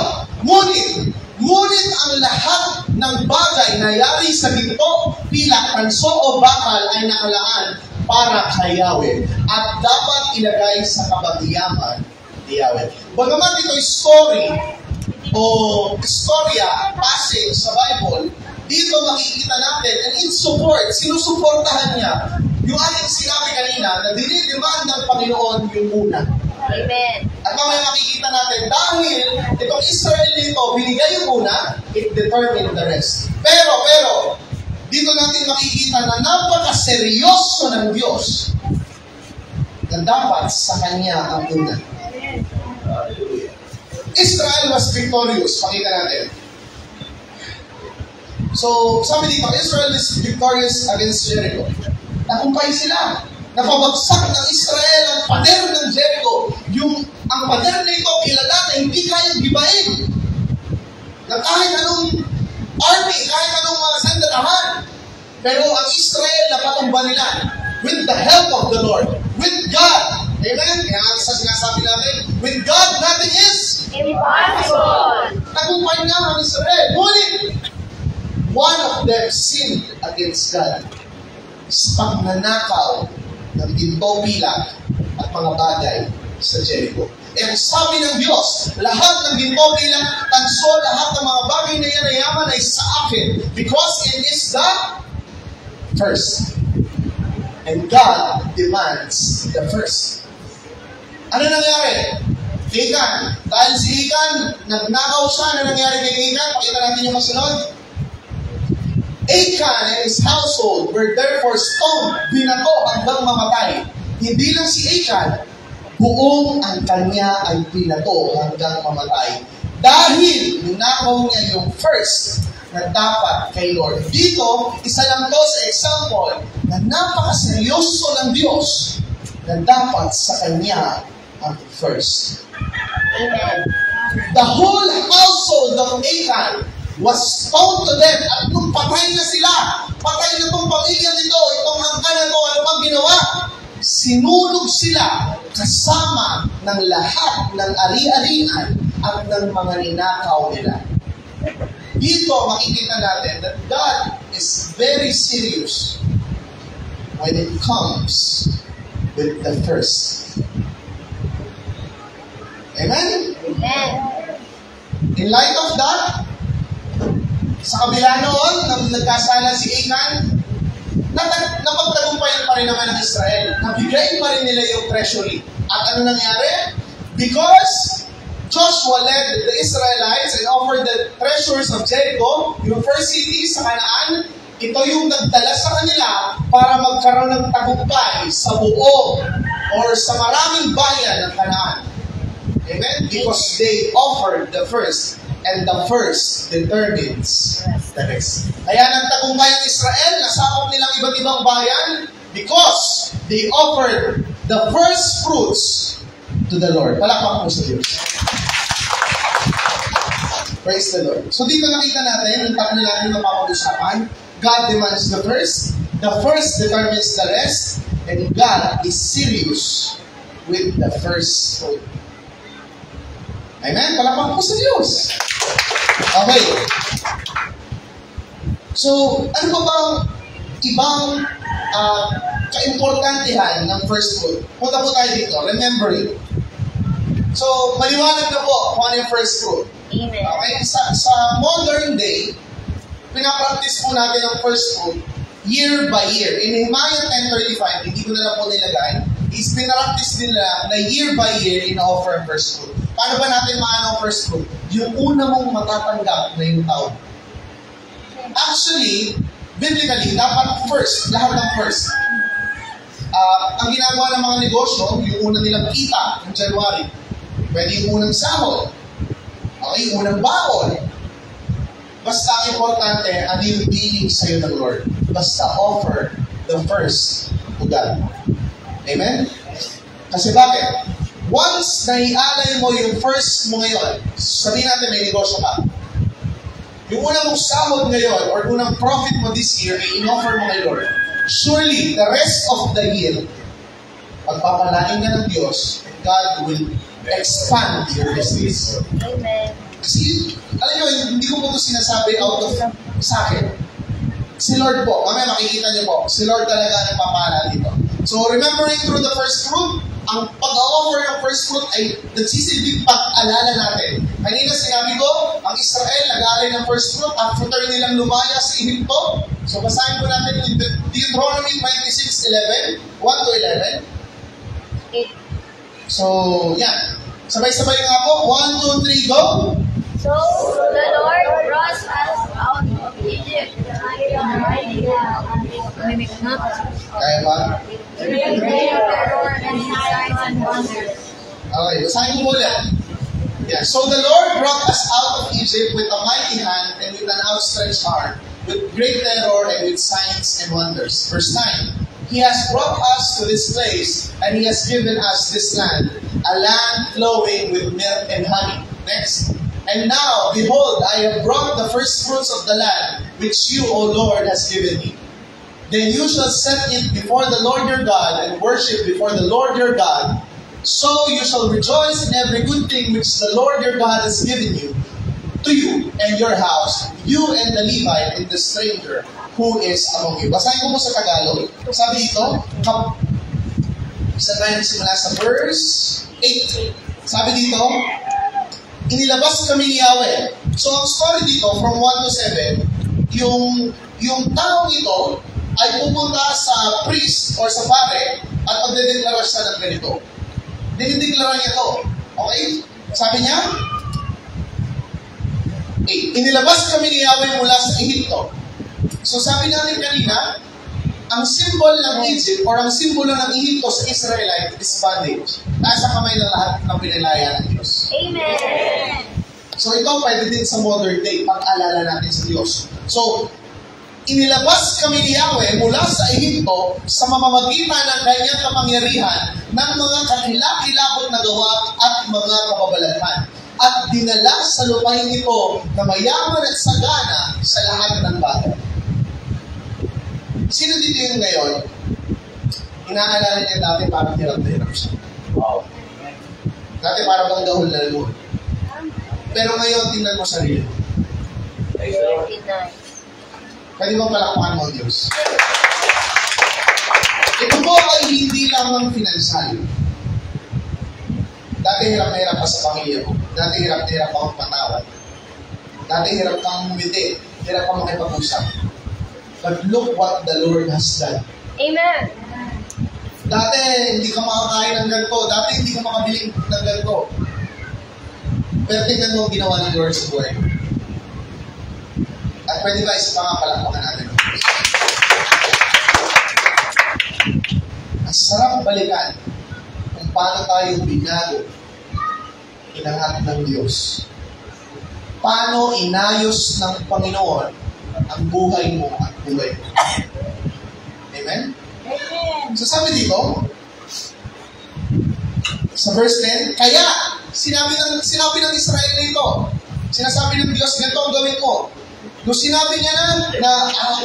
ngunit ang lahat ng bagay na yari sa ginto, pilak, tanso o bakal ay nakalaan para kay Yahweh at dapat ilagay sa kabatiyaman ni Yahweh. Bagamat ito story o istorya, passage sa Bible, dito makikita natin and in support, sinusuportahan niya yung ating sinabi kanina na dinidemand ng Panginoon yung una. Amen. At mamaya makikita natin, dahil itong Israel nito, binigay yung una, it determined the rest. Pero, dito natin makikita na napakaseryoso ng Diyos na dapat sa Kanya ang una. Israel was victorious. Pakita natin. So, sabi dito, Israel is victorious against Jericho. Nakumpay sila. Napabagsak ng Israel ang pader ng Jericho. Ang pader na ito, kilala na hindi kayang gibain. Na kahit anong army, kahit anong mga sandalahan. Pero ang Israel, napatumba nila. With the help of the Lord. With God. Amen? Kaya nga sa sinasabi natin, with God, nothing is Impossible. nakumpay nga ang Israel. Ngunit, one of them sinned against God. Pagnanakaw ng ginto, pilak at mga bagay sa Jericho. Eh sabi ng Diyos, lahat ng ginto, pilak, tanso, lahat ng mga bagay na yan ay yaman ay sa akin because it is the first. And God demands the first. Ano nangyari? Achan. Dahil si Achan, nagnakaw siya. Ano nangyari kay Achan? Pakita natin yung masunod. Achan and his household were therefore stoned, binato hanggang mamatay. Hindi lang si Achan, buong ang kanya ay binato hanggang mamatay. Dahil ninakaw niya yung first na dapat kay Lord. Dito, isa lang to sa example na napakaseryoso ng Diyos na dapat sa Kanya ang first. Amen. The whole household of Achan was stoned to death at nung patay na sila, patay na itong pamilya nito, sinunog sila kasama ng lahat ng ari-arian at ng mga ninakaw nila. Dito makikita natin that God is very serious when it comes with the first. Amen? Amen. In light of that, sa kabila noon, nang nagkasala si Achan, napagtagumpayan pa rin naman ng Israel. Nabigay pa rin nila yung treasury. At ano nangyari? Because Joshua led the Israelites and offered the treasures of Jericho, yung first city sa Canaan, ito yung nagdala sa kanila para magkaroon ng tagumpay sa buo or sa maraming bayan ng Canaan. Amen? Because they offered the first, and the first determines the rest. Kaya nagtagumpay ang Israel, nasakop nilang iba't ibang bayan because they offered the first fruits to the Lord. Palakpak po sa Diyos. Praise the Lord. So dito nakita natin, yung tatlo natin na mapapag-usapan, God demands the first determines the rest, and God is serious with the first fruit. Amen? Palakpak po sa Diyos. Okay. So, ano ba bang ibang kaimportantehan ng first fruit? Punta po tayo dito, remembering. So, maliwanag na po kung ano yung first fruit. Amen. Okay? Sa modern day, pinapractice po natin ang first fruit year by year. In Nehemiah 10:35, hindi ko na lang po nilagay, is pinapractice nila na year by year in-offer ang first fruit. Paano ba natin maano ang first fruit? Yung una mong matatanggap na yung taon. Actually, biblically, dapat first, lahat ng first. Ang ginagawa ng mga negosyo, yung una nilang kita ng January. Pwede yung unang sahod. Okay, yung unang baon. Basta ang importante, ano yung dealing sa'yo ng Lord. Basta offer the first to God. Amen? Kasi bakit? Once naialay mo yung first mo ngayon, sabihin natin may negosyo ka. Yung unang mong sahod ngayon or unang profit mo this year ay in-offer mo kay Lord. Surely, the rest of the year, pagpapalain ka ng Diyos, God will expand your business. Amen. Kasi, alam nyo, hindi ko po ito sinasabi out of sa akin. Si Lord po, mamaya makikita niyo po, si Lord talaga ang nagpapala dito. So, remembering through the first fruit, ang pag-offer ng first fruit ay nagsisilbing pag-alala natin. Kanina sinabi ko, ang Israel nag-aalay ng first fruit after nilang lumaya sa Ehipto. So, basahin po natin yung Deuteronomy 26:11, 1-11. So, yan. Sabay-sabay nga po. 1, 2, 3, go! So the Lord brought us out of Egypt, and mighty hand, Kaya ba? great terror and signs and wonders. Okay, basahin mo ulit. Yeah. So the Lord brought us out of Egypt with a mighty hand and with an outstretched arm, with great terror and with signs and wonders. Verse 9. He has brought us to this place, and He has given us this land, a land flowing with milk and honey. Next. And now, behold, I have brought the first fruits of the land, which you, O Lord, has given me. Then you shall set it before the Lord your God, and worship before the Lord your God. So you shall rejoice in every good thing which the Lord your God has given you, to you and your house, you and the Levite and the stranger who is among you. Basahin ko po sa Tagalog. Sabi dito, isa tayo nagsimula sa verse 8. Sabi dito, inilabas kami ni Yahweh. So ang story dito, from 1 to 7, yung tao nito ay pupunta sa priest or sa pare at magdedeklara siya ng ganito. Dinideklara niya to. Okay? Sabi niya, inilabas kami ni Yahweh mula sa Ehipto. So sabi natin kanina, ang symbol ng Egypt or ang symbol ng Ehipto sa Israelite is bondage. Nasa kamay ng lahat ng pinalaya ng Diyos. Amen. So ito pwede din sa modern day, pag-alala natin sa Diyos. So, inilabas kami ni Yahweh mula sa Ehipto sa mamamagitan ng kanyang kapangyarihan ng mga kakilakilabot na gawa at mga kababalaghan. At dinala sa lupain ito na mayaman at sagana sa lahat ng bagay. Sino dito yung ngayon? Inaalala niya dati parang hirap na hirap siya. Wow. Dati parang bang dahol na luhod. Pero ngayon, tingnan mo sarili. Pwede ba palakpakan mo ang Diyos? Ito po ay hindi lamang finansal. Dati hirap na hirap ka sa pamilya mo. Dati hirap na hirap akong patawad. Dati hirap kang umiti. Hirap kang makipag-usap. But look what the Lord has done. Amen. Dati hindi ka makakain ng ganito. Dati hindi ka makabili ng ganito. Pero tingnan mo ang ginawa ni Lord sa buhay. At pwede ba isa pa nga palakpakan natin? Ang sarap balikan kung paano tayo binago, inangat ng Diyos. Paano inayos ng Panginoon ang buhay mo at buhay mo. Amen? So sabi dito, sa verse 10, kaya sinabi ng Israel nito, sinasabi ng Diyos, ganito ang gawin mo. Nung sinabi niya na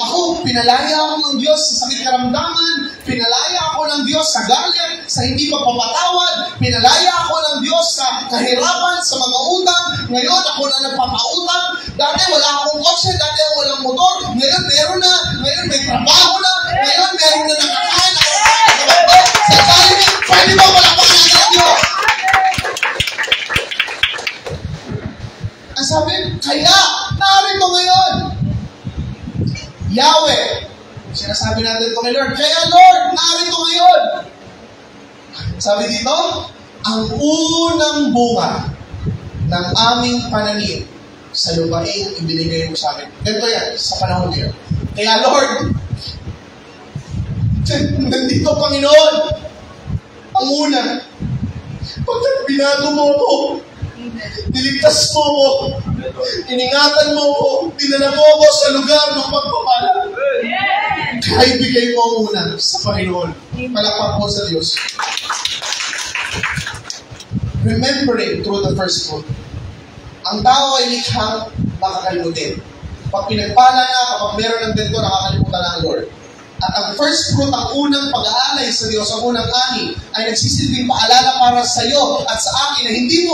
ako, pinalaya ako ng Diyos sa sakit karamdaman, pinalaya ako ng Diyos sa galit, sa hindi magpapatawad, pinalaya ako ng Diyos sa kahirapan, sa mga utang, ngayon ako na nagpapautang, dati wala akong kotse, dati walang motor, ngayon meron na, ngayon may trabaho na, ngayon meron na nakakain, sa Jollibee, pwede ba wala pa ng Diyos? Ang sabi, kaya, narito ngayon. Yahweh. Sinasabi natin ito kay Lord. Kaya Lord, narito ngayon. Sabi dito, ang unang bunga ng aming pananim sa lupain ibinigay mo sa amin. Ganito yan, sa panahon niyo. Kaya Lord, nandito Panginoon, ang una, pagkat binago mo ako, niligtas mo ako, iningatan mo ako, dinala mo ako sa lugar ng pagpapala. Kaya ibigay mo ang una sa Panginoon. Palakpak mo sa Diyos. Remembering through the first fruit. Ang tao ay likhang makakalimutin. Pag pinagpala na, kapag meron ng bento, nakakalimutan na ang Lord. At ang first fruit, ang unang pag-aalay sa Diyos, ang unang ani, ay nagsisilbing paalala para sa iyo at sa akin na hindi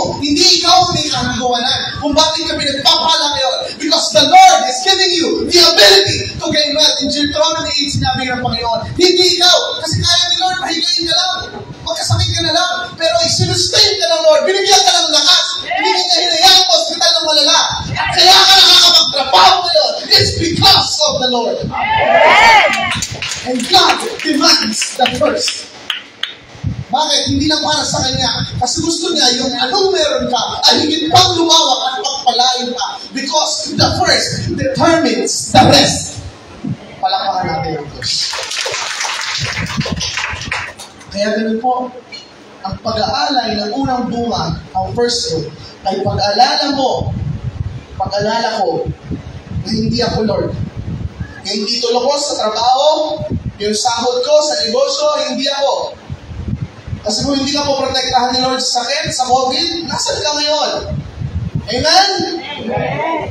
ikaw ang may kahagawanan kung bakit ka pinagpapala ngayon. Because the Lord is giving you the ability to gain wealth. In Deuteronomy 8, sinabi ng Panginoon, hindi ikaw, kasi kaya ni Lord, mahigayin ka lang, magkasakit ka na lang, pero isisustain ka ng Lord, binigyan ka ng lakas, binigyan ka hinayang mo, hospital ng malala. Kaya ka nakakapagtrabaho ngayon. It's because of the Lord. And God demands the first. Bakit? Hindi lang para sa Kanya. Kasi gusto niya yung anong meron ka ay higit pang lumawak at pagpalain ka. Because the first determines the rest. Palakpakan natin ang Diyos. Kaya ganun po, ang pag-aalay ng unang bunga, ang first fruit, ay pag-alala mo, pag-alala ko, na hindi ako Lord. Hindi tulong ko sa trabaho, yung sahod ko sa negosyo, hindi ako. Kasi kung hindi ka po protektahan ni Lord sa sakit, sa COVID, nasan ka ngayon? Amen? Amen.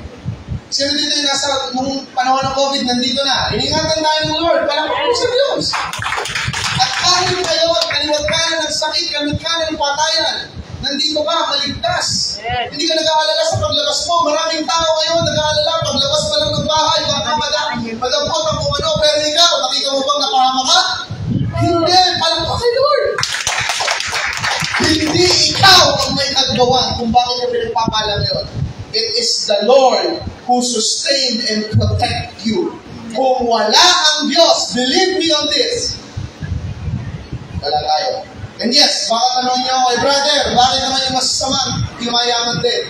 Sino dito yung nasa nung panahon ng COVID, nandito na. Iningatan tayo ng Lord, palakpakan mo sa Diyos. At kahit kayo, kaliwag ka na ng sakit, kaliwag ka na ng patayan, nandito ka, maligtas. Hindi ka nag-aalala sa paglabas mo. Maraming tao ngayon nag-aalala, paglabas pa lang ng bahay, baka madampot ang kung ano, pero ikaw, nakita mo bang napahama ka? Hindi, palakpakan kay Lord. Hindi ikaw ang may naggawa kung bakit ka pinagpapala ngayon. It is the Lord who sustained and protect you. Kung wala ang Diyos, believe me on this, wala tayo. And yes, baka tanong niyo, brother, bakit naman yung masasama, mayaman din?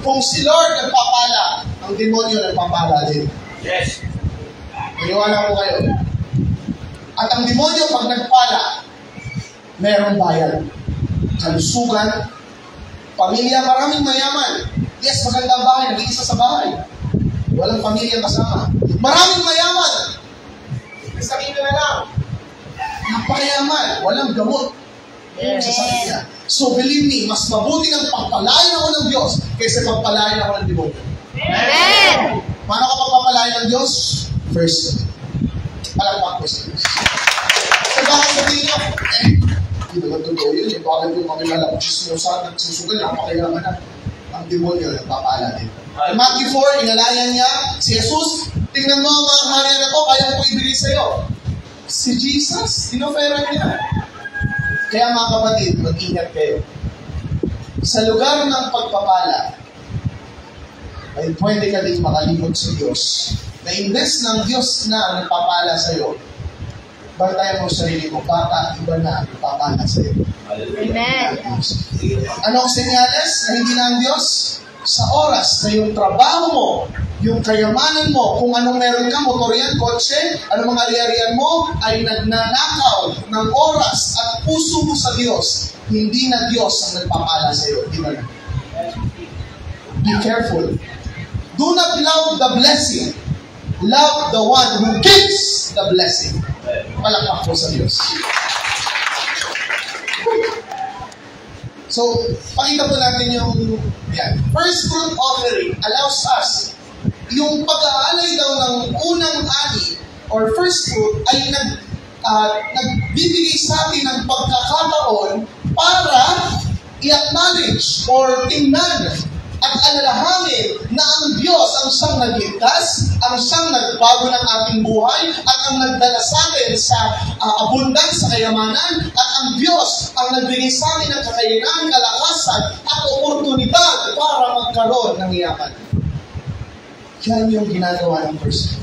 Kung si Lord nagpapala, ang demonyo nagpapala din. Yes. Iniwala ko kayo. At ang demonyo pag nagpala, merong bayan. Kalusugan, pamilya, maraming mayaman. Yes, maganda ang bahay, nag-iisa sa bahay. Walang pamilya kasama. Maraming mayaman. Sabihin ko na lang, napakayaman, walang gamot. Sa sakit niya. So believe me, mas mabuti ng pagpalain ako ng Diyos kaysa pagpalain ako ng demonyo. Amen. Paano ka pagpapalain ng Diyos? First, palakpak ko sa Diyos. So baka sabihin nyo, hindi naman totoo yun. Bakit yung makilala ko chismosa, nagsusugal, napakailangan na. Ang demonyo, nagpapala din. In Matthew 4, inalayan niya si Jesus. Tingnan mo mga hari na to, kaya ko ibigay sa'yo. Si Jesus, inoferan niya. Kaya mga kapatid, mag-ingat kayo. Sa lugar ng pagpapala, ay pwede ka din makalimot sa Diyos. Na imbes ng Diyos na nagpapala sa'yo, bantayan mo sarili mo, baka iba na nagpapala sa'yo. Amen. Ano ang senyales na hindi na ang Diyos? Sa oras na yung trabaho mo, yung kayamanan mo, kung anong meron ka, motor yan, kotse, anong mga ari-arian mo, ay nagnanakaw ng oras at puso mo sa Diyos. Hindi na Diyos ang nagpapala sa iyo. Di ba na? Be careful. Do not love the blessing. Love the one who gives the blessing. Palakpak po sa Diyos. So, pakita po natin yung yan. First fruit offering allows us yung pag-aalay daw ng unang ani or first fruit ay nagbibigay sa atin ng pagkakataon para i-acknowledge or tingnan at alalahanin na ang Diyos ang siyang nagligtas, ang siyang nagbago ng ating buhay, at ang nagdala sa atin sa abundance, sa kayamanan, at ang Diyos ang nagbigay sa atin ng kakayanan, kalakasan, at oportunidad para magkaroon ng yaman. Yan yung ginagawa ng person.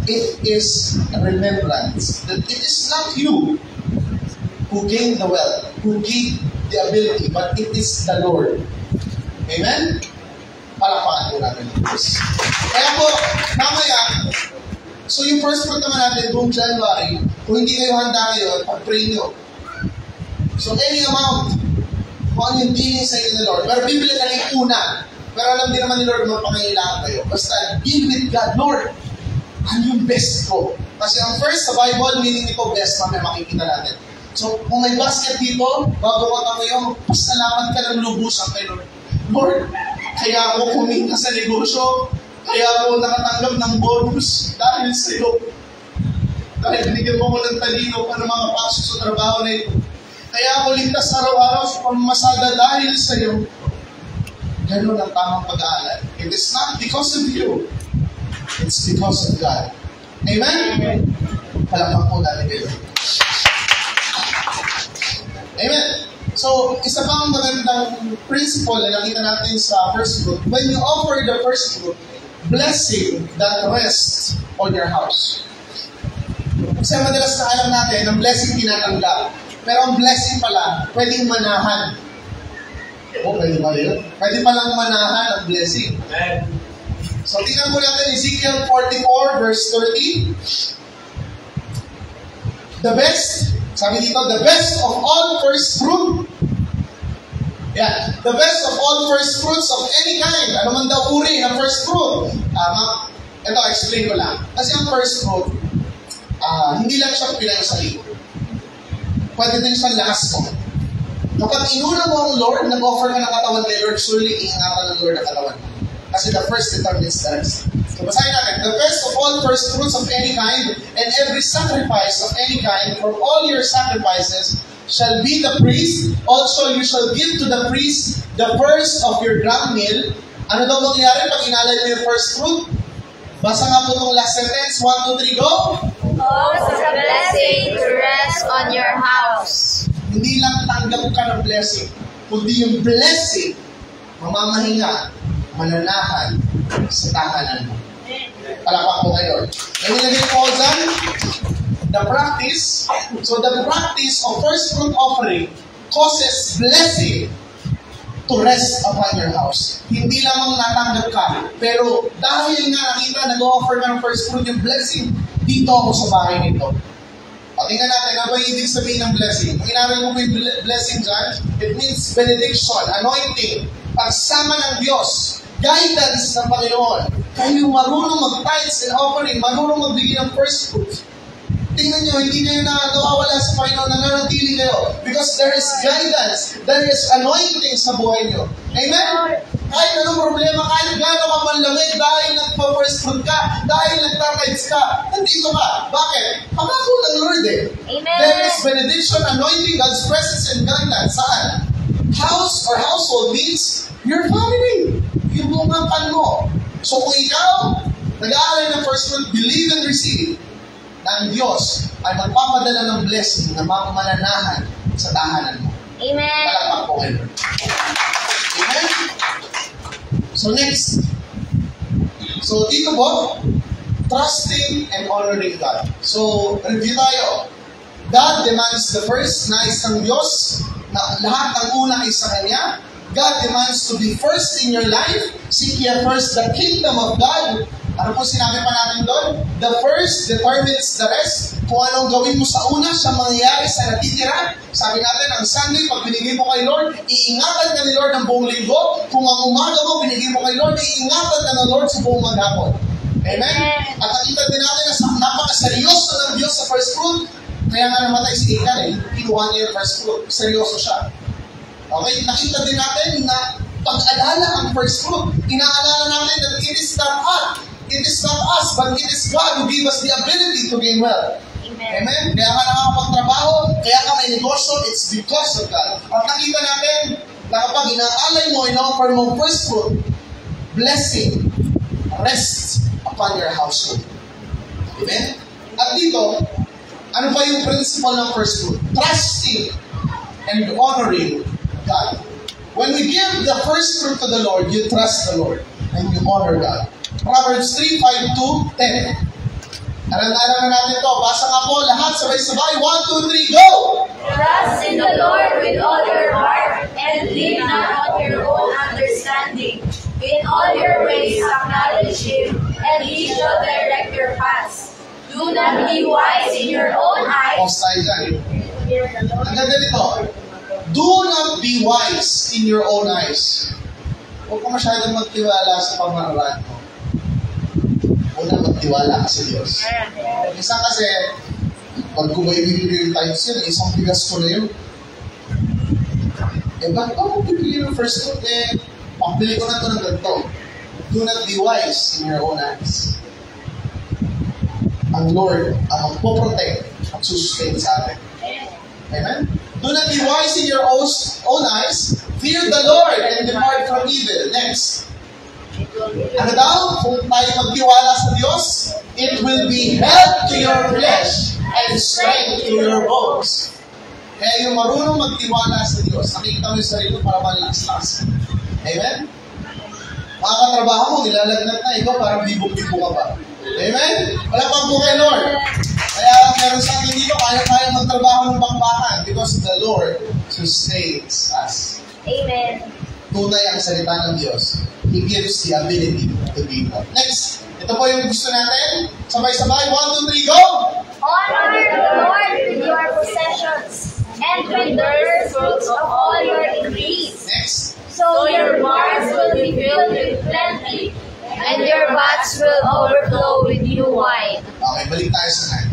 It is a remembrance that it is not you who gained the wealth, who gave the ability, but it is the Lord. Amen? Palakpakan po natin ng Diyos. Kaya po, mamaya, so yung first fruit naman natin, buong January, kung hindi kayo handa ngayon, pag-pray nyo. So any amount, kung ano yung dealing sa inyo ng Lord. Pero biblically una. Pero alam din naman ni Lord magpangailangan kayo. Basta, deal with God. Lord, ano yung best ko? Kasi ang first sa Bible, meaning nito best, mamaya makikita natin. So, kung may basket dito, bago ka ngayon, pasalamat ka ng lubusan kay Lord. Lord, kaya ako kumita sa negosyo, kaya ako nakatanggap ng bonus dahil sa iyo. Dahil binigyan mo ko ng talino para mga pasok sa trabaho na ito. Kaya ako ligtas araw-araw sa pamamasada dahil sa iyo. Ganun ang tamang pag-aalala. It is not because of you. It's because of God. Amen? Palakpak po natin kayo. Amen? So, isa pang magandang principle na nakita natin sa first fruit. When you offer the first fruit, blessing that rests on your house. Kasi madalas na alam natin, ang blessing tinatanggap. Pero ang blessing pala, pwedeng manahan. Pwede ba yun? Pwede palang manahan ang blessing. So, tingnan mo natin Ezekiel 44 verse 30. The best, sabi dito, the best of all first fruit. Yeah, the best of all first fruits of any kind. Ano man daw uri ng first fruit? Ito, explain ko lang. Kasi ang first fruit, hindi lang siya pinansalit. Pwede din siya last mo. Kapag inuna mo ang Lord, nag-offer ka ng katawan kay Lord, surely iingatan ng Lord ang katawan mo. Kasi the first determines the rest. So basahin natin, the best of all first fruits of any kind, and every sacrifice of any kind, from all your sacrifices, shall be the priest. Also, you shall give to the priest the first of your gram meal. Ano daw mangyayari pag inalay mo yung first fruit? Basa nga po itong last sentence. 1, 2, 3, go! Cause the blessing to rest on your house. Hindi lang tanggap ka ng blessing, kundi yung blessing, mamamahinga, mananahan sa tahanan mo. Palakpak po kayo. Nilagay po dyan, the practice. So the practice of first fruit offering causes blessing to rest upon your house. Hindi lamang natanggap ka, pero dahil nga nakita, nag-offer ka ng first fruit yung blessing, dito ako sa bahay nito. O, tingnan natin, ano ba yung ibig sabihin ng blessing? Kung inaral mo po yung blessing dyan, it means benediction, anointing, pagsama ng Diyos, guidance ng Panginoon. Kayo marunong mag-tithes and offering, marunong magbigay ng first fruit. Tingnan nyo, hindi kayo na nawawala sa Panginoon, nananatili kayo. Because there is guidance, there is anointing sa buhay nyo. Amen? Kahit anong problema, kahit gano'n ka manlamig, dahil nagpa-first fruit ka, dahil nagtatides ka, nandito ka. Bakit? Pangako ng Lord eh. Amen. There is benediction, anointing, God's presence, and guidance. Saan? House or household means your family. Yung bungakan mo. So kung ikaw, nag-aalay ng first fruit, believe and receive, ng Diyos ay magpapadala ng blessing na mamananahan sa tahanan mo. Amen. Palakpak po kayo. Amen? So next. So dito po, trusting and honoring God. So review tayo. God demands the first, nais ng Diyos na lahat ng una ay sa Kanya. God demands to be first in your life. Seek ye first the kingdom of God. Ano po sinabi pa natin doon? The first determines the rest. Kung anong gawin mo sa una, siya mangyayari sa natitira. Sabi natin, ang Sunday, pag binigay mo kay Lord, iingatan ka ni Lord ng buong linggo. Kung ang umaga mo, binigay mo kay Lord, iingatan ka ng Lord sa buong maghapon. Amen? At nakita din natin na napakaseryoso ng Diyos sa first fruit. Kaya nga namatay si Achan eh. Kinuha niya yung first fruit. Seryoso siya. Okay? Nakita din natin na pag-alala ang first fruit. Inaalala natin that it is not us. It is not us, but it is God who gives us the ability to gain wealth. Amen. Amen? Kaya ka nakakapagtrabaho, kaya ka may negosyo, it's because of God. At nakita natin na kapag inaalay mo, in-offer mo first fruit, blessing rests upon your household. Amen? At dito, ano ba yung principle ng first fruit? Trusting and honoring God. When we give the first fruit to the Lord, you trust the Lord and you honor God. Proverbs 3, 5 to 10. Alam na natin ito. Basa nga po lahat, sabay-sabay. 1, 2, 3, go! Trust in the Lord with all your heart, and lean not on your own understanding. In all your ways acknowledge Him, and He shall direct your paths. Do not be wise in your own eyes. Pause tayo dyan. Ang ganda nito. Do not be wise in your own eyes. Huwag ka masyadong magtiwala sa pamaraan mo. Una, magtiwala ka sa Diyos. Minsan kasi, pag kumaibigay yung times yun, isang bigas ko na yun. Eh, bakit ako pipili ng first fruit? Eh, pambili ko na ito ng ganito. Do not be wise in your own eyes. Ang Lord ang magpoprotect at sustain sa atin. Amen? Do not be wise in your own eyes. Fear the Lord and depart from evil. Next. Ano daw? Kung tayo magtiwala sa Diyos, it will be health to your flesh and strength to your bones. Kaya yung marunong magtiwala sa Diyos, nakikita mo yung sarili mo para malakas-lakas. Amen? Mga katrabaho mo, nilalagnat na ikaw, parang bibog-bibo ka pa. Amen? Wala pang po kay Lord. Kaya meron sa akin dito, kaya magtrabaho ng bakbakan because the Lord sustains us. Amen. Tunay ang salita ng Diyos. He gives the ability to be God. Next, ito po yung gusto natin. Sabay-sabay, 1, 2, 3, go! Honor the Lord with your possessions, and with the first fruits of all your increase. Next. So your barns will be filled with plenty, and your vats will overflow with new wine. Okay, balik tayo sa kanya.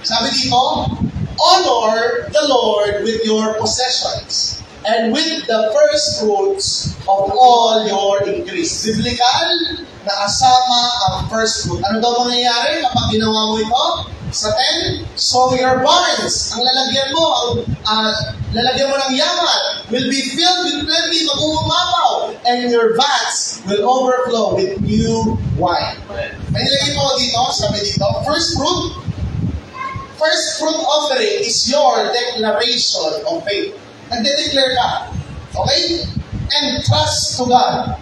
Sabi dito, honor the Lord with your possessions and with the first fruits of all your increase. Biblical na kasama ang first fruit. Ano daw mangyayari kapag ginawa mo ito? Sa 10, sow your barns. Ang lalagyan mo, lalagyan mo ng yaman, will be filled with plenty, mag-uumapaw, and your vats will overflow with new wine. May nilagay ko dito, sabi dito, first fruit offering is your declaration of faith. Nagde-declare ka. Okay? And trust to God.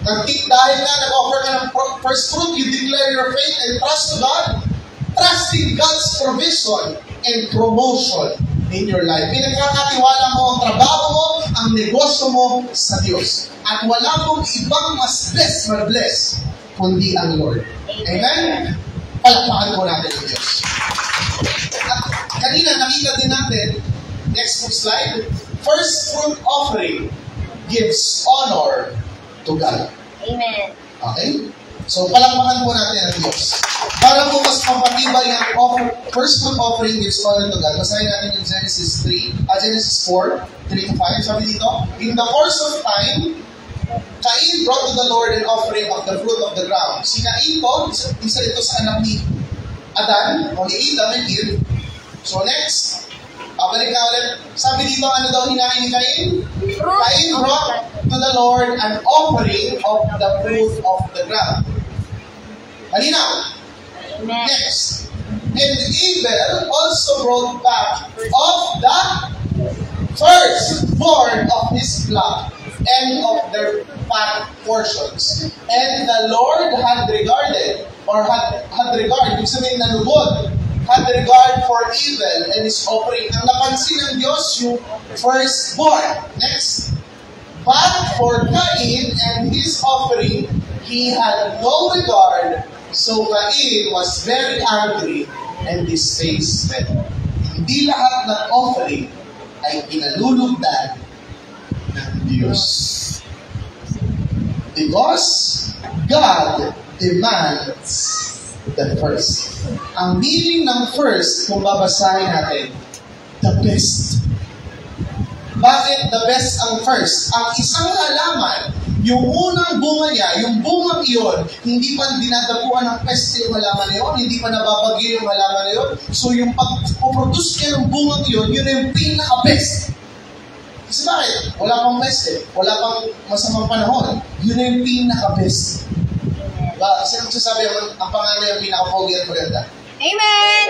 Dahil na nag-offer ka ng first fruit, you declare your faith and trust to God. Trusting God's provision and promotion in your life. Pinagkakatiwala mo ang trabaho mo, ang negosyo mo sa Diyos. At wala mong ibang mas bless, kundi ang Lord. Amen? Palakpakan po natin ang Diyos. At kanina nakita din natin, next slide, first fruit offering gives honor to God. Amen. Okay? So, palakpakan po natin ang Diyos. Para po mas mapatibay ang first fruit offering gives honor to God. Basahin natin yung Genesis 4, 3 to 5. Sabi dito, in the course of time, Cain brought to the Lord an offering of the fruit of the ground. Si Cain po, isa ito sa anak ni Adan, o ni Adam and Eve. So next, balik na ulit. Sabi dito, ano daw hinain ni Cain? Cain brought to the Lord an offering of the fruit of the ground. Halina. Next. And Abel also brought back of the firstborn of his flock and of their fat portions. And the Lord had regarded, or had regard, ibig sabihin nalugod, had regard for Abel and his offering. Ang napansin ng Diyos yung firstborn. Next. But for Cain and his offering, he had no regard. So Cain was very angry and his face fell. Hindi lahat ng offering ay pinalulugdan ng Diyos. Because God demands the first. Ang meaning ng first, kung babasahin natin, the best. Bakit the best ang first? Ang isang halaman, yung unang bunga niya, yung bungang iyon, hindi pa dinadapuan ng peste yung halaman na yun, hindi pa nababagyo yung halaman na yun. So yung pag-produce niya ng bungang iyon, yun yung pinaka-best. Kasi bakit? Wala pang peste, wala pang masamang panahon. Yun yung pinaka-best. Ba, kasi magsasabi ang pangalan yung pinaka-pogi at maganda. Amen!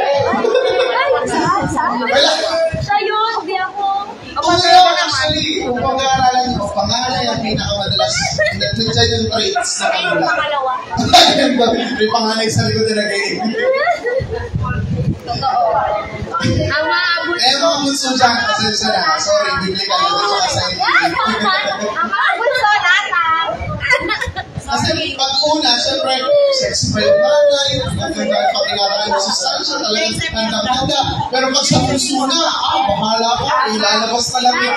Wala. Siya yun, hindi ako. Kung ngayon, actually, kung pag-aaralan nyo, pangalan yung pinakamadalas, nandiyan yung traits na Pangalawa. May pangalan sa likod na nag-iing. Totoo. Ang maabot Mga bunso dyan, pasensya na. Sorry, biblical yun. Tsaka scientific. Ang maabot so natang. Kasi pag-una, syempre, sexy pa yung nanay, pag-ingatan yung sustansya, talagang tanda-tanda. Pero pag sa puso na, bahala ko, ilalabas na lang yun.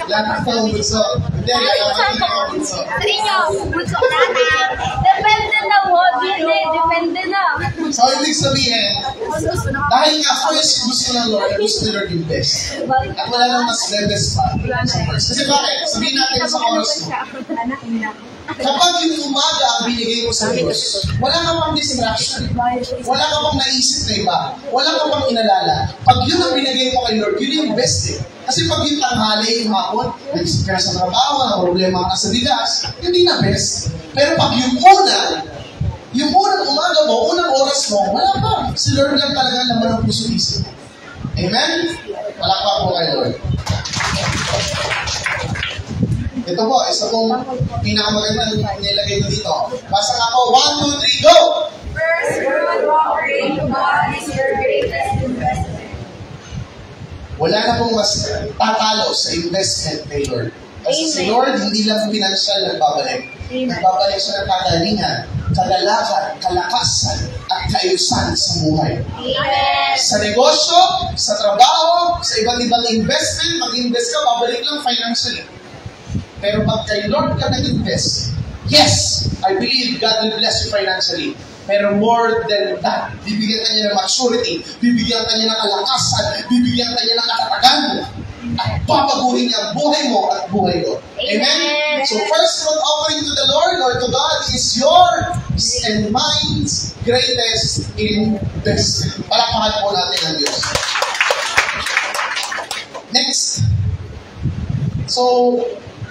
Lahat ng bunso. Hindi, lalaman na yung bunso. Trinyo, bunso natang. Depende na mo, depende na. So, ibig sabihin, dahil nga first gusto ng Lord, gusto ni Lord yung best. At wala nang mas best pa sa first. Kasi bakit? Sabihin natin sa oras mo, kapag yung umaga ang binigay mo sa Diyos, wala ka pang distraction. Wala ka pang naisip na iba. Wala ka pang inalala. Pag yun ang binigay mo kay Lord, yun yung best eh. Kasi pag yung tanghali, yung hapon, naisip ka sa trabaho, na problema ka sa bigas, hindi na best. Pero pag yung unang umaga mo, unang oras mo, wala pa. Si Lord lang talaga naman ang puso isip. Amen? Wala pa po kay Lord. Ito po, isa pong pinakamagandang nilagay ko dito. Basa nga po, 1, 2, 3, go! First, fruit offering to God is your greatest investment. Wala na pong mas tatalo sa investment kay Lord. Kasi si Lord, hindi lang financial nagbabalik. Nagbabalik siya ng kagalingan, kagalakan, kalakasan, at kaayusan sa buhay. Amen. Sa negosyo, sa trabaho, sa iba't ibang investment, mag-invest ka, babalik lang financially. Pero pag kay Lord ka nag-invest, yes, I believe God will bless you financially. Pero more than that, bibigyan ka niya ng maturity, bibigyan ka niya ng kalakasan, bibigyan ka niya ng katatagan, at papaguhin niya ang buhay mo at buhay ko. Amen? So first fruit offering to the Lord or to God is yours and mine's greatest investment. Palakpakan po natin ang Diyos. Next. So,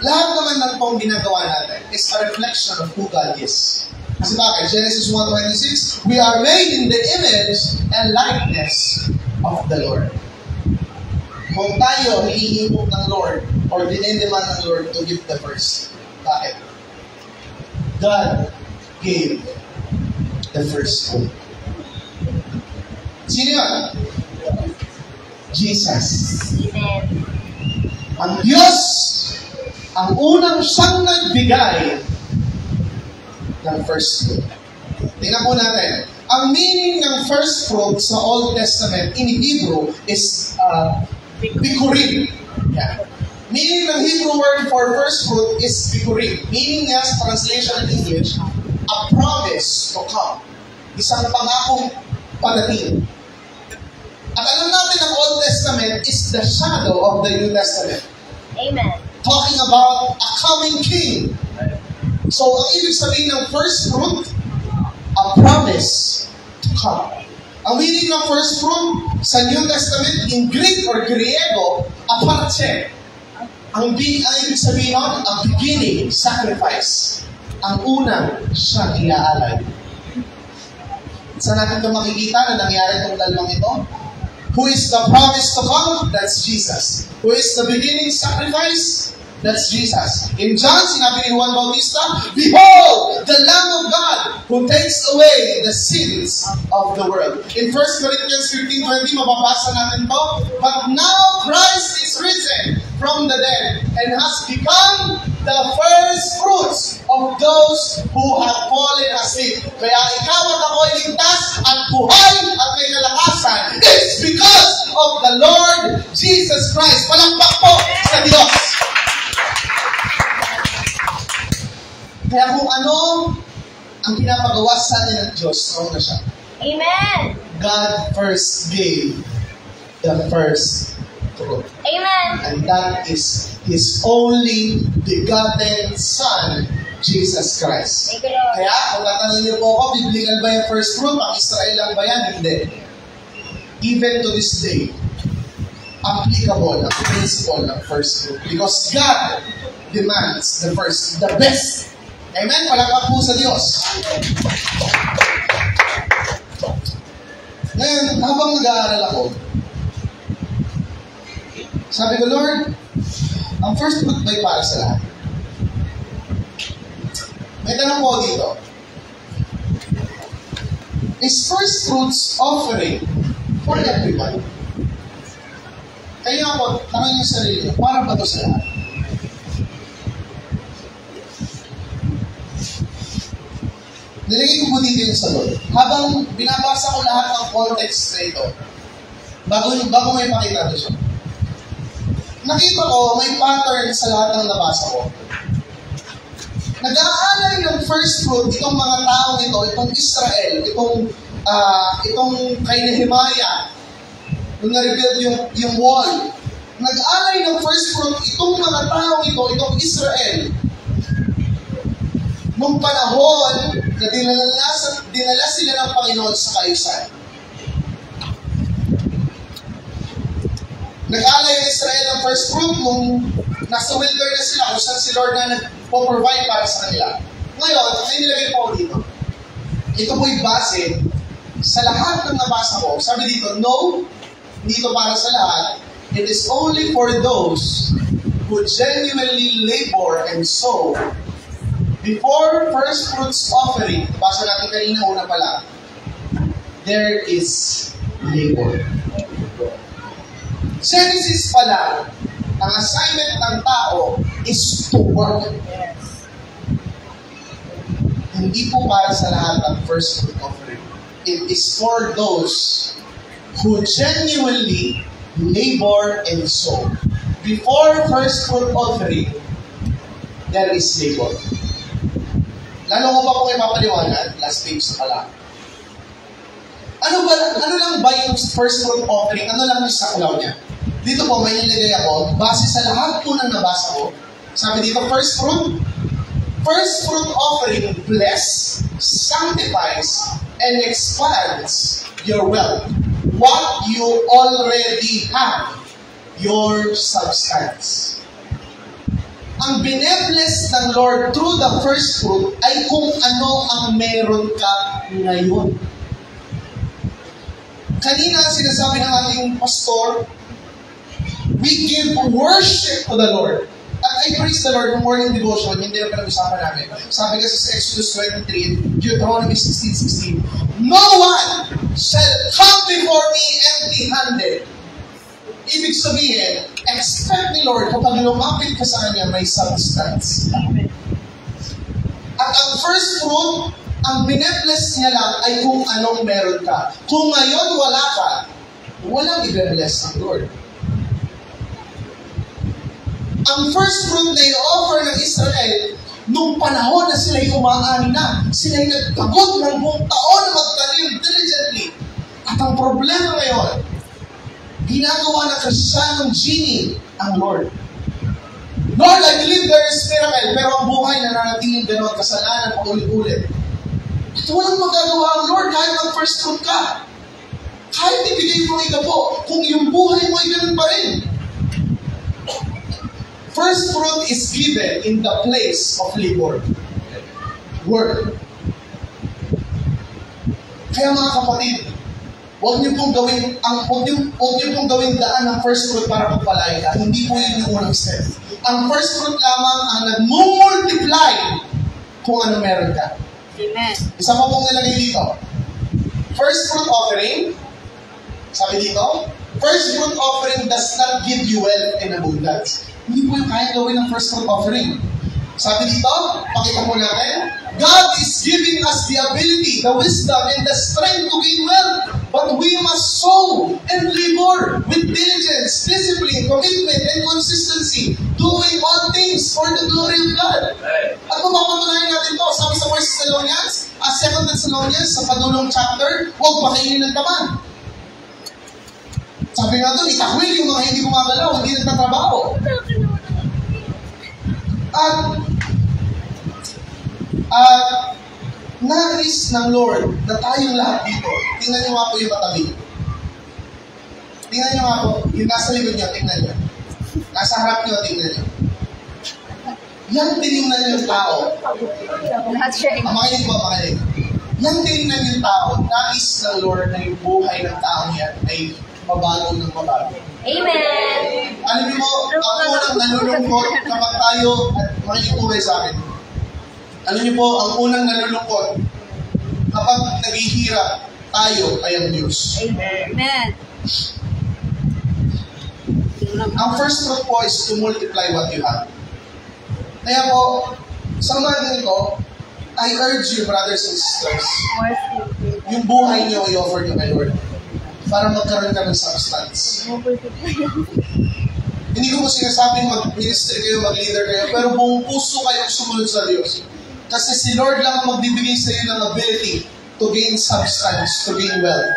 lahat naman ng pong ginagawa natin is a reflection of who God is. Kasi bakit? Genesis 1:26, we are made in the image and likeness of the Lord. Kung tayo hihimok ng Lord or dinidemand ng Lord to give the first. Bakit? God gave the first fruit. Sino yun? Jesus. Amen. Ang Diyos ang unang siyang nagbigay ng first fruit. Tingnan po natin. Ang meaning ng first fruit sa Old Testament in Hebrew is bikurim. Yeah. Meaning ng Hebrew word for first fruit is bikurim. Meaning niya sa translation in English, a promise to come. Isang pangakong padating. At alam natin ang Old Testament is the shadow of the New Testament. Amen. talking about a coming king. So, ang ibig sabihin ng first fruit, a promise to come. Ang meaning ng first fruit sa New Testament, in Greek or Griego, aparte. Ang ibig sabihin nun, a beginning, sacrifice. Ang unang siya iaalay. Saan natin ito makikita na nangyari itong dalawang ito? Who is the promise to come? That's Jesus. Who is the beginning sacrifice? That's Jesus. In John, sinabi ni Juan Bautista, behold, the Lamb of God who takes away the sins of the world. In 1 Corinthians 15:20, mababasa natin to, but now Christ is risen from the dead and has become the first fruits of those who have fallen asleep. Kaya ikaw at ako ay ligtas at buhay at may kalakasan. It's because of the Lord Jesus Christ. Palakpak po sa Diyos. Kaya kung ano ang pinapagawa sa atin ng Diyos, ano na siya? Amen. God first gave the first fruit. Amen. And that is His only begotten Son, Jesus Christ. Thank you, Lord. Kaya, kung tatanungin niyo po ako, biblical ba yung first fruit? Ang Israel lang ba yan? Hindi. Even to this day, applicable ang principle ng first fruit. Because God demands the first, the best. Amen? Palakpak po sa Diyos. Ngayon, habang nag-aaral ako, sabi ko, Lord, ang first fruit ba'y para sa lahat? May tanong po dito. Is first fruits offering for everyone? Kaya ako, tanong yung sarili, para ba ito sa lahat? Nilagay ko po dito yung sagot. Habang binabasa ko lahat ng context na ito, bago may pakita ito siya, nakita ko may pattern sa lahat ng nabasa ko. Nag-aalay ng first fruit itong mga tao ito, itong Israel, itong kay Nehemiah, nung na-rebuild yung wall. Nag-aalay ng first fruit itong mga tao ito, itong Israel, nung panahon na dinala sila ng Panginoon sa kaayusan. Nag-alay ang Israel ng first fruit nung nasa wilderness sila kung saan si Lord na nagpo-provide para sa kanila. Ngayon, may nilagay po dito. Ito po'y base sa lahat ng nabasa ko. Sabi dito, no, hindi ito para sa lahat. It is only for those who genuinely labor and sow. Before first fruits offering, basa natin kanina una pala, there is labor. Genesis pala, ang assignment ng tao is to work. Hindi po para sa lahat ng first fruit offering. It is for those who genuinely labor and sow. Before first fruit offering, there is labor. Lalo ko pa kung ipapaliwanag, last page na pala. Ano lang ba yung first fruit offering? Ano lang yung saklaw niya? Dito po, may nilagay ako, base sa lahat po ng nabasa ko. Sabi dito, first fruit offering bless, sanctifies, and expands your wealth. What you already have, your substance. Ang binebless ng Lord through the first fruit ay kung ano ang meron ka ngayon. Kanina sinasabi ng ating pastor, we give worship to the Lord. At I praise the Lord ng morning devotion, hindi na pinag-usapan namin. Sabi kasi sa Exodus 23, Deuteronomy 16:16, no one shall come before me empty-handed. Ibig sabihin, expect ni Lord kapag lumapit ka sa Kanya, may substance. At ang first fruit, ang binebless niya lang ay kung anong meron ka. Kung ngayon wala ka, walang i-bless ng Lord. Ang first fruit na i-offer ng Israel, nung panahon na sila'y umaani na, sila'y nagpagod ng buong taon na magtanim diligently. At ang problema ngayon, ginagawa na Kristiyanong genie ang Lord. Lord, I believe there is miracle, pero ang buhay na nanatiling gano'n, kasalanan, paulit-ulit. At walang magagawa ang Lord kahit mag-first fruit ka. Kahit ibigay mo ito po, kung yung buhay mo ay ganun pa rin. First fruit is given in the place of labor. Work. Kaya mga kapatid, huwag niyo pong gawing daan ng first fruit para pagpalain ka. Hindi po yun yung unang step. Ang first fruit lamang ang nag-multiply kung ano meron ka. Amen. Isa pa pong nilagay dito. First fruit offering, sabi dito, first fruit offering does not give you wealth and abundance. Hindi po yung kaya gawin ng first fruit offering. Sabi dito, pakita po natin, God is giving us the ability, the wisdom, and the strength to gain wealth. But we must sow and labor with diligence, discipline, commitment, and consistency, doing all things for the glory of God. At mapapatunayan natin ito, sabi sa 1 Thessalonians, 2 Thessalonians, sa padulong chapter, huwag pakainin ng tamad. Sabi nga doon, itakwil yung mga hindi gumagalaw, hindi nagtatrabaho. At nais ng Lord na tayong lahat dito. Tingnan niyo nga po yung katabi. Tingnan niyo nga po, yung nasa likod niyo, tingnan niyo. Nasa harap niyo, tingnan niyo. Yan tinignan yung tao. Makinig po, makinig. Yan tinignan yung tao. Nais ng Lord na yung buhay ng tao niya ay mabago ng mabago. Amen. Alam niyo mo, ako nang nalulungkot kapag tayo, at makinig po kayo sa akin. Alam niyo po, ang unang nalulungkot kapag naghihirap tayo ay ang Diyos. Amen. Ang first fruit po is to multiply what you have. Kaya po, sa mga ganito, I urge you, brothers and sisters, yung buhay niyo i-offer niyo kay Lord para magkaroon ka ng substance. Hindi ko po sinasabing mag-ministry kayo, mag-leader kayo, pero buong puso kayong sumunod sa Diyos. Kasi si Lord lang ang magbibigay sa iyo ng ability to gain substance, to gain wealth.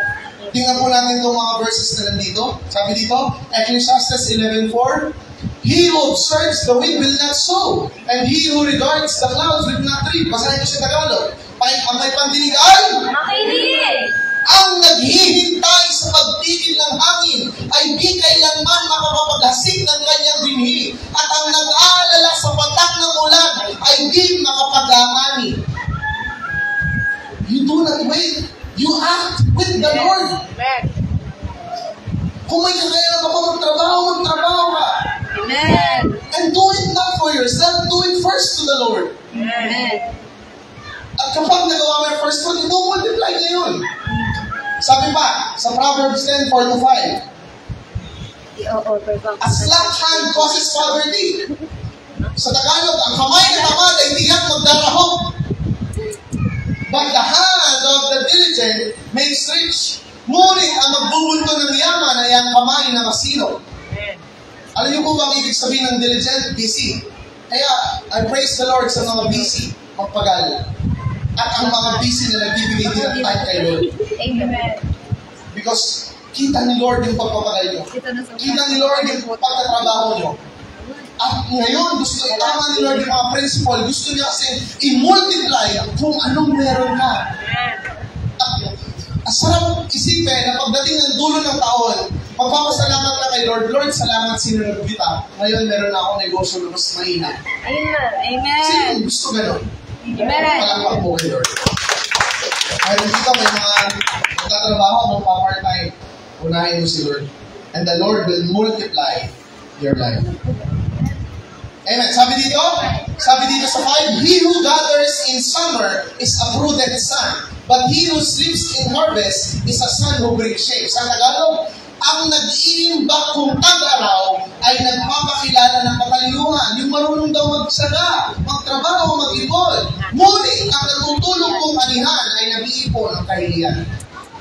Tingnan po natin itong mga verses na nandito. Sabi dito, Ecclesiastes 11:4, He who observes the wind will not sow, and he who regards the clouds will not reap. Basahin ko sa Tagalog. Ang may pandinig ay Makinig! ang naghihintay sa pagtigil ng hangin ay di kailanman makapaghasik ng kanyang binhi, at ang nag-aalala sa patak ng ulan ay di makapag-aani. You do not wait. You act with the Lord. Kung may kakayanan ka pa magtrabaho ka. Amen. And do it not for yourself, do it first to the Lord. Amen. At kapag nagawa mo yung first fruit, multiply niya yun. Sabi pa, sa Proverbs 10:4-5, a slack hand causes poverty. Sa Tagalog, ang kamay na tamad ay tiyak magdarahok. But the hand of the diligent makes rich. Ngunit ang magbubunto ng yaman ay ang kamay na masino. Alam niyo po ba ang ibig sabihin ng diligent? Busy. Kaya, I praise the Lord sa mga busy, magpagal. At ang mga busy na nagbibigay din ng time kay Lord. Amen. Because kita ni Lord yung pagpapagal nyo. Kita ni Lord yung pagtatrabaho nyo. At ngayon, gusto itama ni Lord yung mga principle. Gusto niya kasi i-multiply kung anong meron ka. At sarap isipin na pagdating ng dulo ng taon, magpapasalamat ka kay Lord. Lord, salamat sinunod kita. Ngayon, meron na akong negosyo na mas mahina. Amen. Sino gusto gano'n? Amen. Palakpak po kay Lord. Kahit dito may mga magkatrabaho, magpa-part-time, unahin mo si Lord. And the Lord will multiply your life. Amen. Sabi dito sa 5, He who gathers in summer is a prudent son, but he who sleeps in harvest is a son who brings shame. Sa Tagalog, ang nag-iimbak kung tag-araw ay nagpapakilala ng katalinuhan. Yung marunong daw magsaga, magtrabaho, mag-ipon. Ngunit ang natutulog kong anihan ay nag-iipon ng kahihiyan.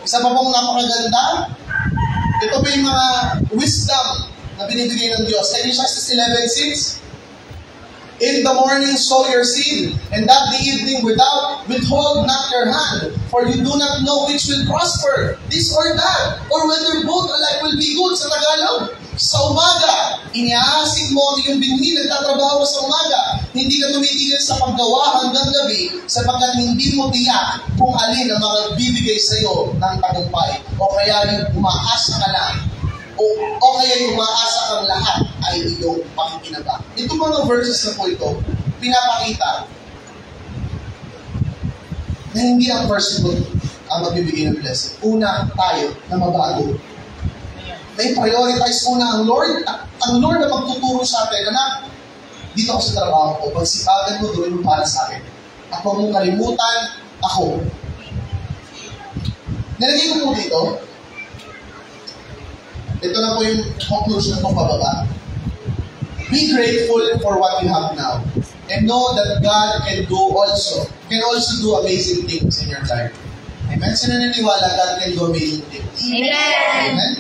Isa pa pong napakaganda, ito pa yung mga wisdom na binibigay ng Diyos. Ecclesiastes 11:6, In the morning sow your seed, and at the evening withhold not your hand, for you do not know which will prosper, this or that, or whether both alike will be good. Sa Tagalog, Sa umaga, iniaasig mo ang iyong binhi, nagtatrabaho sa umaga. Hindi ka tumitigil sa paggawa hanggang gabi sapagkat hindi mo tiyak kung alin ang mga bibigay sa iyo ng tagumpay. O kaya yung umaasa ka lang. O kaya yung umaasa kang lahat ay iyong pakikinabang. Itong mga verses na po ito, pinapakita na hindi ang first fruit ang magbibigay ng blessing. Una, tayo na mabago. May prioritize muna ang Lord. Ang Lord na magtuturo sa atin, anak, dito ako sa trabaho ko. Pagsipagan mo, gawin mo para sa akin. Ako mong kalimutan, ako. Nilagay ko mo dito. Ito na po yung conclusion ko pababa. Be grateful for what you have now. And know that God can also do amazing things in your life. Amen? Sino naniniwala God can do amazing things? Amen. Amen?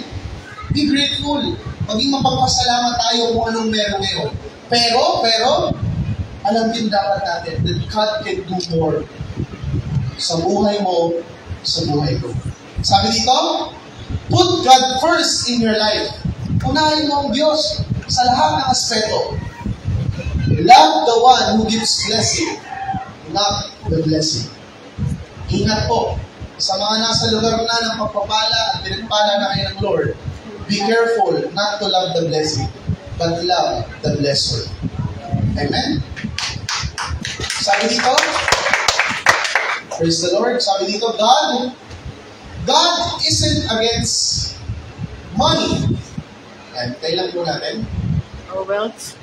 Be grateful. Maging mapagpasalamat tayo kung anong meron ngayon. Pero, alam din dapat natin that God can do more sa buhay mo, sa buhay ko. Sabi dito, put God first in your life. Unahin mo ang Diyos sa lahat ng aspeto. Love the one who gives blessing, not the blessing. Ingat po, sa mga nasa lugar na ng pagpapala at pinagpala na kayo ng Lord, be careful not to love the blessing, but love the blesser. Amen? Sabi dito, praise the Lord, sabi dito, God isn't against money. And kailan po natin? Or wealth.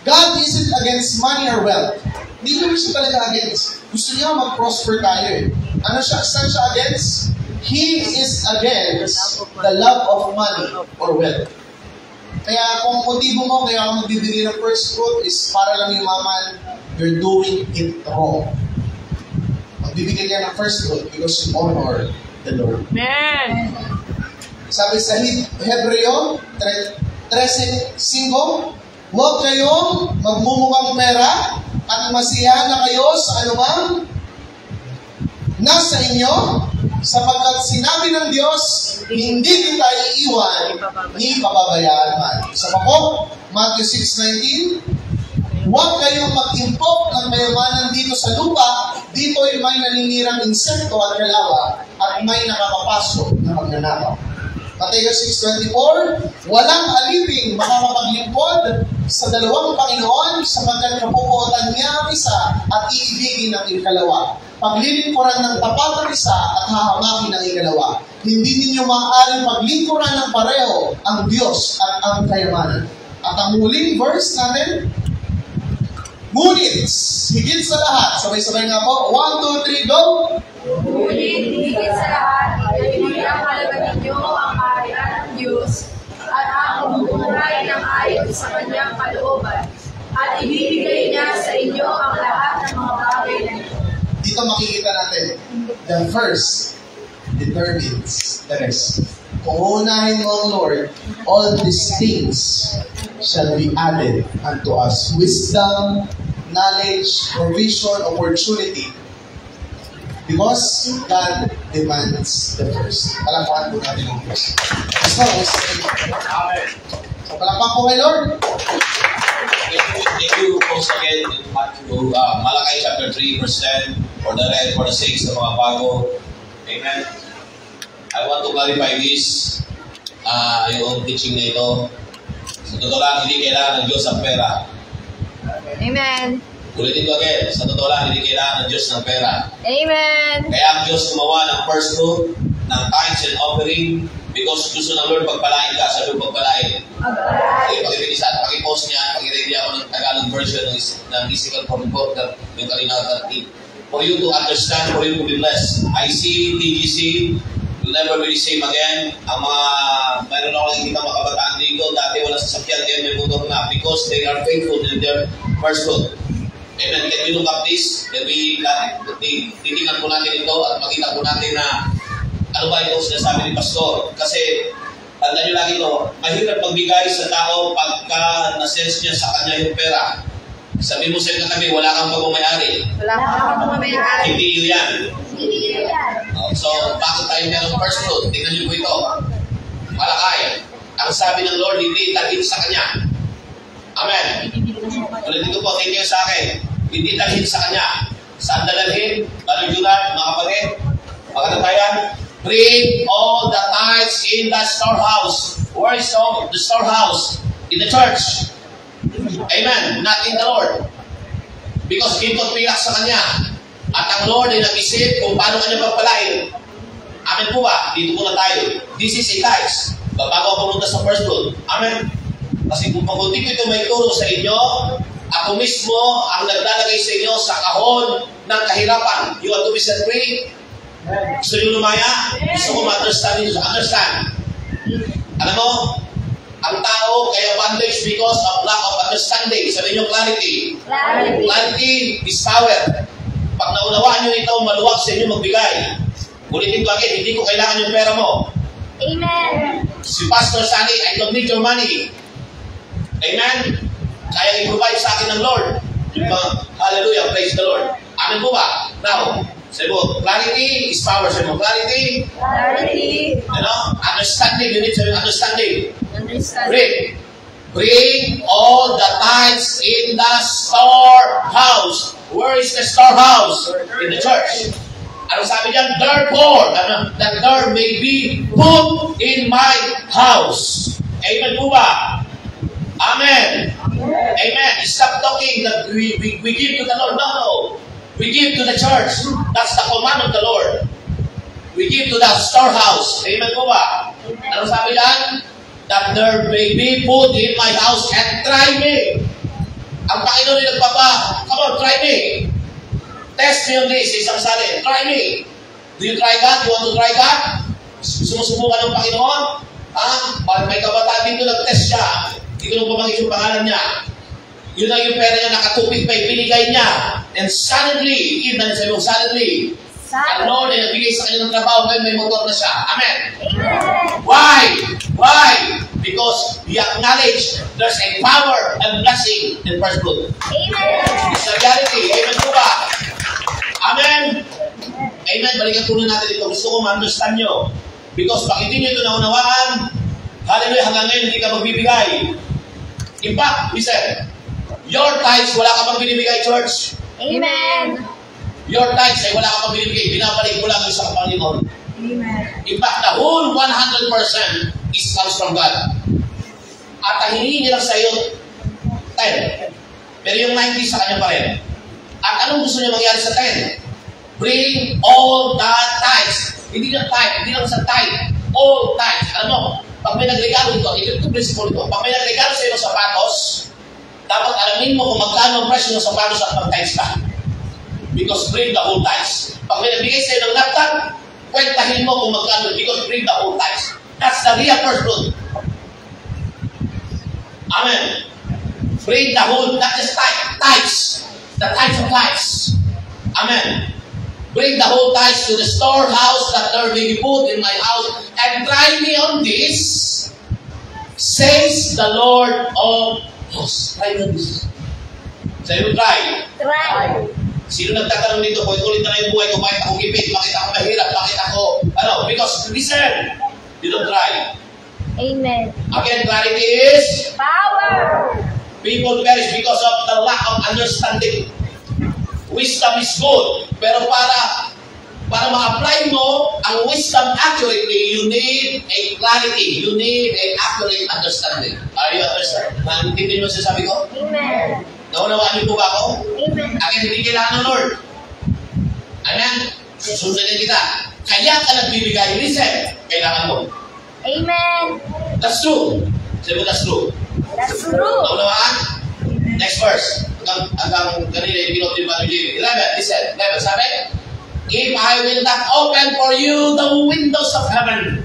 God isn't against money or wealth. Hindi naman siya talaga against. Gusto niya mag-prosper tayo eh. Ano siya? Saan siya against? He is against the love of money or wealth. Kaya kung motibo mo, kaya kung magbibigay ng first fruit is para lang yumaman, you're doing it wrong. Magbibigay ka ng first fruit because you honor the Lord. Amen. Sabi sa Hebreo 13:5, huwag kayong magmumukhang pera at masiyahan na kayo sa anumang nasa inyo, sapagkat sinabi ng Diyos, hindi kita iiwan ni pababayaan man. Sa po, Matthew 6:19, huwag kayong mag-impok ng mayamanan dito sa lupa, dito ay may naninirang insekto at kalawa, at may nakakapasok na magnanakaw. Mateo 6:24, walang aliping makakapaglingkod sa dalawang Panginoon sapagkat kapupuotan niya ang isa at iibigin ang ikalawa. Paglilingkuran ng tapat ang isa at hahamakin ang ikalawa. Hindi ninyo maaaring paglingkuran ng pareho ang Diyos at ang kayamanan. At ang huling verse natin, ngunit, higit sa lahat, sabay-sabay nga po, 1, 2, 3, go! Ngunit, higit sa lahat, ipinaghalagan ninyo ang kaharian ng Diyos at ang pagbubuhay ng ayon sa kanyang kalooban at ibibigay niya sa inyo ang lahat ng mga bagay na ito. Dito makikita natin, the first determines the rest. Kung uunahin mo ang Lord, all these things shall be added unto us. Wisdom, knowledge, provision, opportunity. Because God demands the first. Palakpakan po natin ang first. So palakpakan po kay Lord. Thank you once again in Matthew, Malachi chapter 3 verse 10 for the sakes ng mga bago. Amen. I want to clarify this, yung teaching na ito. Sa totoo lang, hindi kailangan ng Diyos ang pera. Amen. Ulitin ko again, sa totoo lang, hindi kailangan ng Diyos ng pera. Amen. Kaya ang Diyos gumawa ng first fruit, ng tithes and offering, because gusto ng Lord pagpalain ka, sabi mo pagpalain. Pag-post niya, pag-ready ako ng Tagalog version ng Ezekiel 44, yung kanina 13. For you to understand, for you to be blessed. I see TGC will never be the same again. Ang mga, mayroon ako nakikita mga kabataan dito, dati wala sasakyan, ngayon may motor na, because they are faithful in their first fruit. Amen. Can we look up this? Can we, titingnan po natin ito at makita po natin na ano ba ito sinasabi ni Pastor? Kasi, tandaan nyo lagi ito, mahirap magbigay sa tao pagka na-sense niya sa kanya yung pera. Sabi mo sa katabi, wala kang pagmamayari. Wala kang pagmamayari. Hindi yun yan. Hindi yan. So, bakit tayo merong first fruit? Tingnan nyo po ito. Malakay. Ang sabi ng Lord, hindi dalhin sa Kanya. Amen. Ulitin ko po, thank you sa akin. Hindi dalhin sa Kanya. Saan dalhin? Brother Junard, mga kapatid, mga katabayan, bring all the tithes in the storehouse. Where is the storehouse? In the church. Amen. Not in the Lord. Because ginto pilak sa Kanya. At ang Lord ay nag-isip kung paano Kanya pagpalain. Amen po ba? Dito muna tayo. This is a tithes. Bago ako pumunta sa first fruit. Amen. Kasi kung pag-unti ko ito may turo sa inyo, ako mismo ang naglalagay sa inyo sa kahon ng kahirapan. You want to be set free? Gusto nyo lumaya? Gusto ko ma-understand nyo. Understand. Alam mo, ang tao kaya bondage because of lack of understanding. Sabi nyo, clarity. Clarity is power. Pag naunawaan nyo ito, maluwag sa inyo magbigay. Ulitin ko agad, hindi ko kailangan yung pera mo. Amen. Si Pastor Sani, I don't need your money. Amen? Kaya i-provide sa akin ng Lord. Hallelujah, praise the Lord. Amen po ba? Now, sabi mo, clarity is power. Sabi mo, clarity. Understanding. You need to understanding. Bring all the tithes in the storehouse. Where is the storehouse? In the church. Ano sabi diyan? Therefore, that there may be food in my house. Amen po ba? Amen. Amen. Stop talking that we give to the Lord. No. We give to the church. That's the command of the Lord. We give to the storehouse. Amen po ba? Ano sabi diyan? That there may be food in my house and try me. Ang Panginoon ay come on, try me. Test me on this, isang salin. Try me. Do you try God? You want to try God? Sumusubukan ng Panginoon? May kabataan dito nag-test siya. Hindi ko nung pamangit yung pangalan niya. Yun na yung pera niya, nakatupit pa, binigay niya. And suddenly, ang Lord ay nabigay sa kanya ng trabaho ngayon may motor na siya. Amen. Why? Because we acknowledge there's a power and blessing in first fruit. It's a reality. Amen po ba? Amen. Amen. Balikan tuloy natin ito. Gusto ko ma-understand nyo. Because pag hindi nyo ito naunawaan, hallelujah, hanggang ngayon hindi ka magbibigay. In fact, listen, your tithes, wala ka pang binibigay, church. Amen. Your tithes ay wala ka pang binibigay. Binabalik mo lang yung sa Panginoon. Amen. In fact, the whole 100% is comes from God. At ang hinihingi niya lang sa iyo, 10. Pero yung 90 sa kanya pa rin. At anong gusto niya mangyari sa 10? Bring all the tithes. Hindi lang tithe, hindi lang sa tithe. All tithes. Alam mo, pag may nagregalo ito, ito principle ito. Pag may nagregalo sa iyo ng sapatos, dapat alamin mo kung magkano ang presyo ng sapatos at mag-tithes ka. Because bring the whole tithes. Pag may nagbigay sa iyo ng laptop, kwentahin mo kung magkano because bring the whole tithes. That's the real first fruit. Amen. Bring the whole, not just tithes. The tithes of tithes. Amen. Bring the whole tithes to the storehouse that there may be food in my house and try me on this, says the Lord of hosts. Try me on this. Say mo, try. Sino nagtatanong dito, kulit na yung buhay ko, bakit ako gipit, bakit ako mahirap, bakit ako, because listen, you don't try. Amen. Again, clarity is Power. people perish because of the lack of understanding. Wisdom is good, pero para ma-apply mo ang wisdom accurately, you need a clarity, you need an accurate understanding. Are you understand? Naintindihan mo sasabi ko? Amen. Naunawaan niyo po ba ako? Amen. Again, hindi kailangan ng Lord. Amen? Susundin kita. Kaya ka nagbibigay, listen, kailangan mo. Amen. That's true. Sabi mo, that's true. That's true. Naunawaan? Next verse. Hanggang kanina yung pinotin ba ng 11, listen, 11, sabi, if I will not open for you the windows of heaven.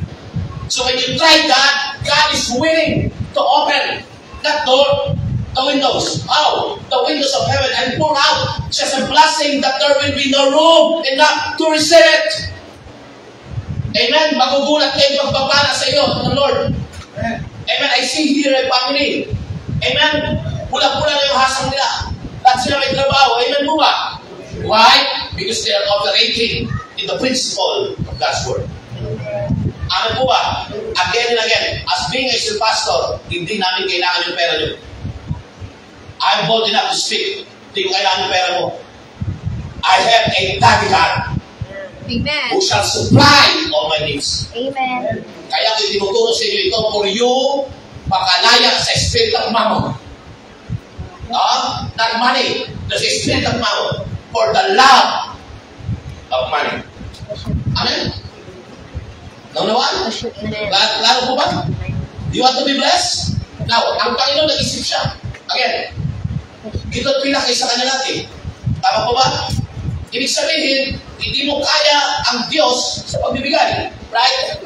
So when you try God, God is willing to open that door, the windows. How? The windows of heaven and pour out just a blessing that there will be no room enough to receive it. Amen? Magugulat kayo pagbabala sa iyo ng Lord. Amen? I see here a family. Amen? Pula-pula na yung hasang nila. Lahat sila may trabaho. Amen po ba? Why? Because they are operating in the principle of God's Word. Amen po ba? Again and again, as being a still pastor, hindi namin kailangan yung pera nyo. I'm bold enough to speak. Hindi ko kailangan yung pera mo. I have a daddy God Amen. who shall supply all my needs. Amen. Kaya ko tinuturo sa inyo ito for you, pakalaya sa spirit of mammon. Not money, the spirit of mammon. For the love of money. Amen? Naunawan? Lalo po ba? Do you want to be blessed? Now, ang Panginoon nag-isip siya. Again, ito't pinakay sa kanya natin. Tama po ba? Ibig sabihin, hindi mo kaya ang Diyos sa pagbibigay. Right?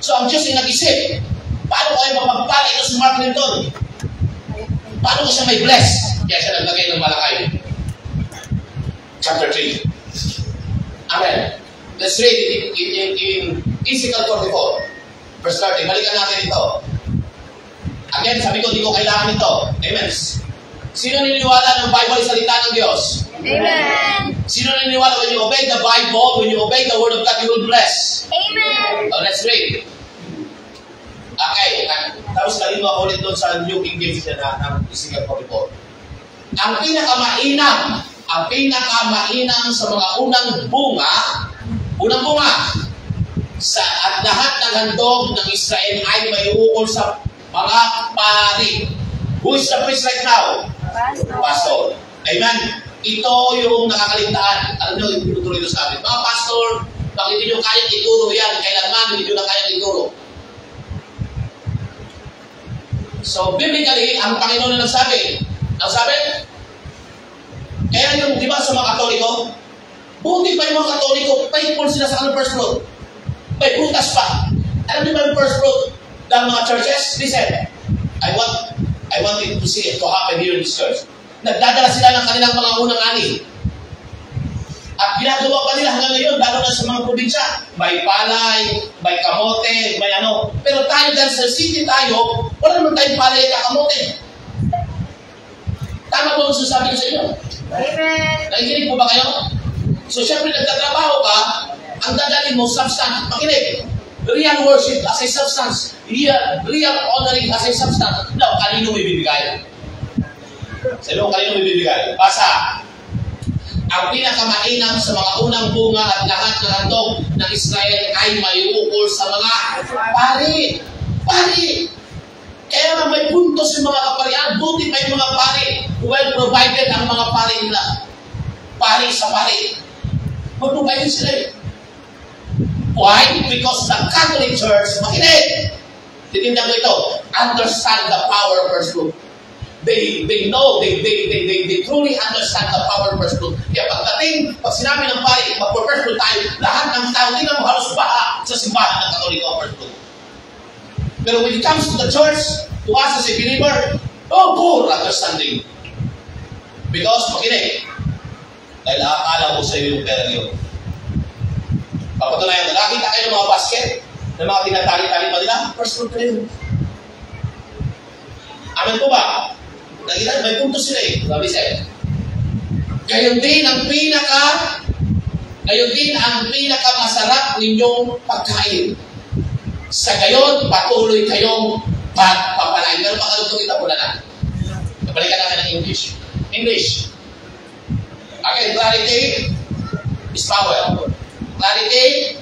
So, ang Diyos ay nag-isip. Paano kayo mapagpala ito sa Mark Linton? Paano ko siya may bless? Kaya siya naglagay ng Malakay. Chapter 3. Amen. Let's read it in Ezekiel 44. Verse 30. Balikan natin ito. Again, sabi ko, di ko kailangan ito. Amen. Sino naniniwala ng Bible ay salita ng Diyos? Amen. Sino naniniwala when you obey the Bible, when you obey the Word of God, you will bless? Amen. Let's read. Okay. Tapos kalino ako ulit doon sa New King James na ng Ezekiel 44. Ang pinakamainam sa mga unang bunga, at lahat ng handog ng Israel ay may ukol sa mga pari. Who is the priest right now? Pastor. Amen. Ito yung nakakaligtaan. Alam nyo, yung tinuturo ito sa amin. Mga pastor, bakit hindi nyo kayang ituro yan? Kailanman hindi nyo na kayang ituro. So, biblically, ang Panginoon na nagsabi. Ang sabi, kaya yung, di ba sa mga Katoliko, buti pa yung mga Katoliko, faithful sila sa first fruit. May prutas pa. Alam niyo ba yung first fruit ng mga churches? Listen, I want it to see it to happen here in this church. Nagdadala sila ng kanilang mga unang ani. At ginagawa pa nila hanggang ngayon, lalo na sa mga probinsya. May palay, may kamote, may ano. Pero tayo dyan sa city tayo, wala naman tayong palay at kamote. Tama po ang sasabi ko sa inyo. Amen. Nakikinig po ba kayo? So, syempre, nagtatrabaho ka, ang dadalhin mo, substance. Makinig. Real worship as a substance. Real honoring as a substance. Now, kanino may bibigay? Sa iyo, kanino may bibigay? Basa. Ang pinakamainam sa mga unang bunga at lahat ng handog ng Israel ay may ukol sa mga pari. Pari! Kaya nga may puntos yung mga kaparian. Buti pa yung mga pari. Well provided ang mga pari nila. Pari sa pari. Mag-provide sila eh. Why? Because the Catholic Church, makinig! Titindag ko ito. Understand the power of first fruit. They know, they truly understand the power of first fruit. Kaya pag sinabi ng pari, mag-first fruit tayo, lahat ng tao, hindi na mo halos baha sa simbahan ng Katoliko of first fruit. Pero when it comes to the church, to us as a believer, poor understanding. Because, makinig, dahil nakakala mo sa iyo yung pera niyo. Papatunayan na, nakita kayo ng mga basket, ng mga tinatali-tali pa nila, first fruit kayo. Amen po ba? Nakita, may punto sila eh. Sabi siya, gayon din ang pinakamasarap ninyong pagkain. Sa gayon, patuloy kayong pagpapalain. Meron pa karugtong ito, wala na. Nabalikan natin ng English. Okay, clarity is power. Clarity.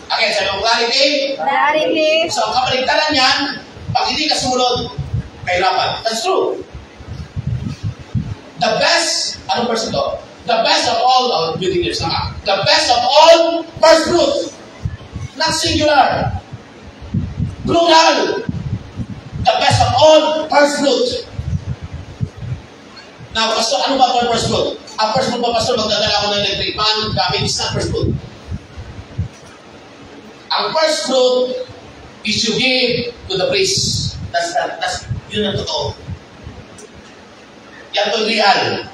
Okay, sabi mo clarity. Clarity. So, ang kapaligtaran niyan, pag hindi ka sumunod, kahirapan. That's true. The best, anong verse ito? The best of all, the best of all first fruit. Not singular. Plural. The best of all first fruit. Now, pastor, ano ba first fruit? Ang first fruit ba, pastor, magdadala ko ng electric pan, gamit is not first fruit. Ang first fruit is you give to the priest. That's yun ang totoo. Yan to real.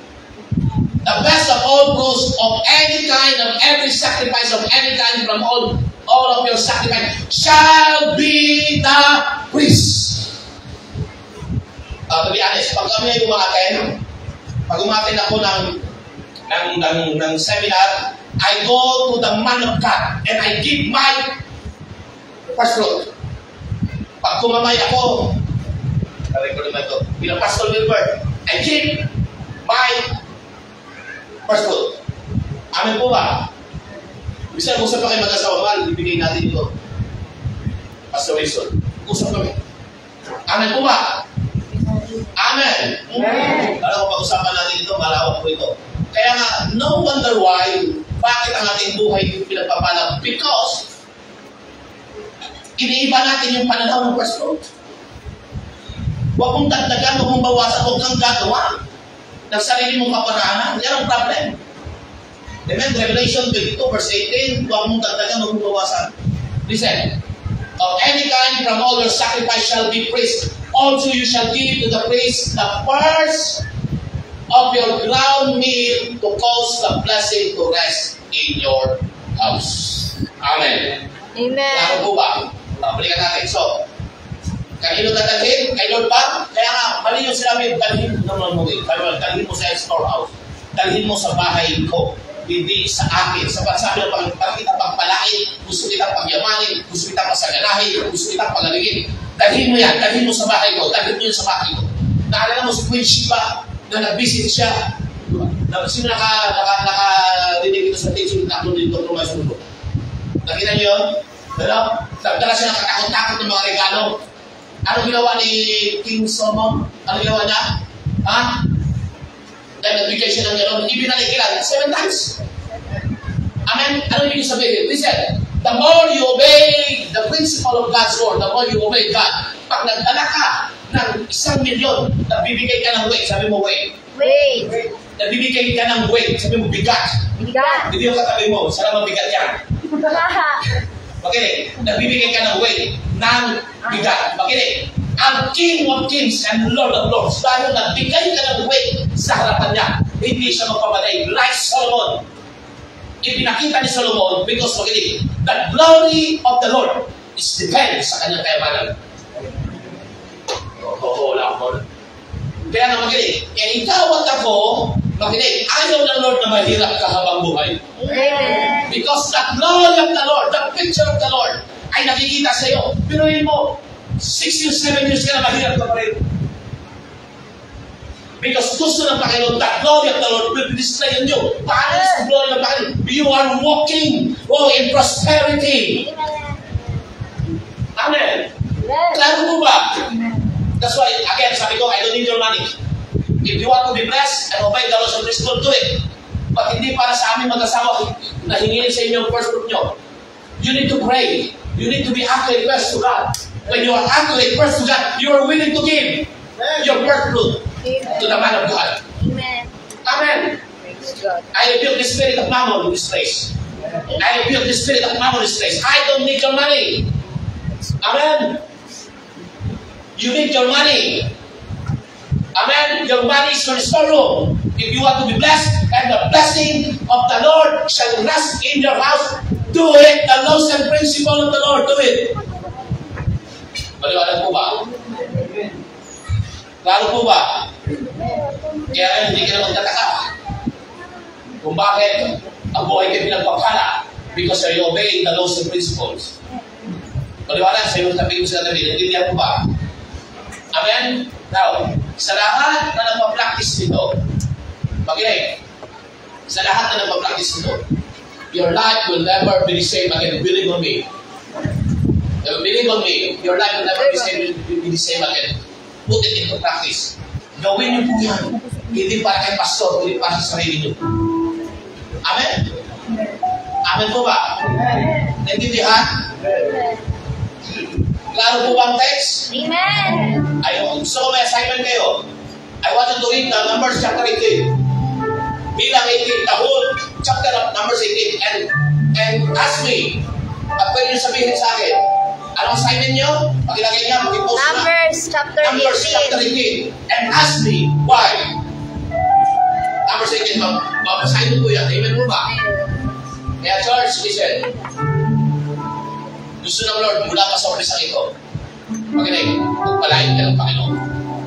The best of all fruits of any kind, of every sacrifice of any kind, from all of your sacrifice, shall be the priest. To be honest, pag kami ay umaten ako ng seminar, I go to the man of God and I give my first fruit. Pag kumamay ako, sabi ko naman ito, bilang Pastor Wilbert, I keep my first fruit. Amen po ba? Bisa usap pa kayo mag-asawa, mahal, ibigay natin ito. Pastor Wilson, usap kami. Amen po ba? Amen. Amen. Alam ko, pag-usapan natin ito, malawak po ito. Kaya nga, no wonder why, bakit ang ating buhay pinagpapalag? Because, iniiba natin yung pananaw ng first fruit. Huwag mong dagdagan, huwag mong bawasan, huwag kang gagawa ng sarili mong kaparaanan. Yan ang problem. Amen? Revelation 22 verse 18, huwag mong dagdagan, huwag mong bawasan. Listen, of any kind from all your sacrifice shall be praised. Also you shall give to the priest the first of your ground meal to cause the blessing to rest in your house. Amen. Amen. Klaro po ba? Balikan natin. So, kanino dadalhin? Kay Lord ba? Kaya nga, mali yung sinabi, dalhin mo naman mo eh. Dalhin mo sa storehouse. Dalhin mo sa bahay ko. Hindi sa akin. Sa pagsabi ng pag kita pagpalain, gusto kita pagyamanin, gusto kita pasaganahin, gusto kita pagaligin. Dalhin mo yan. Dalhin mo sa bahay ko. Dalhin mo yun sa bahay ko. Naalala mo si Queen Sheba na nag-visit siya. Sino nakadinig ito sa teaching na ako dito kung masulo? Nakita niyo yun? Pero, nagdala siya ng katakot-takot ng mga regalo. Ano ginawa ni King Solomon? Ano ginawa niya? Ha? Dahil nagbigay siya ng gano'n, ibinalik ilan? 7 times. Amen? Ano yung sabihin? Listen, the more you obey the principle of God's word, the more you obey God. Pag nagdala ka ng 1,000,000, nagbibigay ka ng weight. Sabi mo, weight. Wait. Nagbibigay ka ng weight. Sabi mo, bigat. Bigat. Hindi yung katabi mo, sana mabigat yan. Makinig, nagbibigay ka ng weight ng bigat. Makinig, ang King of Kings and Lord of Lords, dahil nagbigay ka ng weight sa harapan niya, hindi siya magpapaday like Solomon. Ipinakita ni Solomon because, makinig, the glory of the Lord is depend sa kanyang kayamanan. Wala ko. Kaya na makinig, ikaw at ako, makinig, ayaw ng Lord na mahirap ka habang buhay. Amen. Because the glory of the Lord, the picture of the Lord, ay nakikita sa iyo. Pinuhin mo, 6 years, 7 years ka na mahirap ka pa rin. Because gusto ng Panginoon, the glory of the Lord will display in you. Paano is the glory of the Panginoon? You are walking in prosperity. Amen. Klaro mo ba? That's why, again, sabi ko, I don't need your money. If you want to be blessed and obey the laws of this world, do it. But hindi para sa aming mag-asawa na hingilin sa inyo ang first fruit nyo. You need to pray. You need to be accurate first to God. When you are accurate first to God, you are willing to give your first fruit to the man of God. Amen. Amen. Praise God. I rebuke the spirit of mammon in this place. I rebuke the spirit of mammon in this place. I don't need your money. Amen. You need your money. Amen. Your money is your storeroom. If you want to be blessed, and the blessing of the Lord shall rest in your house, do it. The laws and principle of the Lord, do it. Maliwanag po ba? Klaro po ba? Kaya hindi ka na magtataka kung bakit ang buhay kayo pinagpapala, because you obey the laws and principles. Maliwanag sa iyo, sabi ko sa tabi, nandiyan po ba? Amen? Now, sa lahat na nagpa-practice nito, makinig, sa lahat na nagpa-practice nito, your life will never be the same again. Believe on me. Believe on me. Your life will never be the same again. Put it into practice. Gawin niyo po yan. Hindi para kay pastor, hindi para sa sarili niyo. Amen? Amen po ba? Naintindihan? Klaro po ba ang text? Amen. Ayun. So, may assignment kayo. I want you to read Numbers chapter 18. Bilang 18, the whole chapter of Numbers 18. And ask me, at pwede nyo sabihin sa akin, anong assignment nyo? Pag-ilagay niya, mag-post na. Numbers chapter 18. Numbers chapter 18. And ask me, why? Numbers 18, mag-assignment ko yan. Amen mo ba? Kaya church, listen. Gusto ng Lord, mula pa sa umpisa ito. Makinig, magpalain ka ng Panginoon.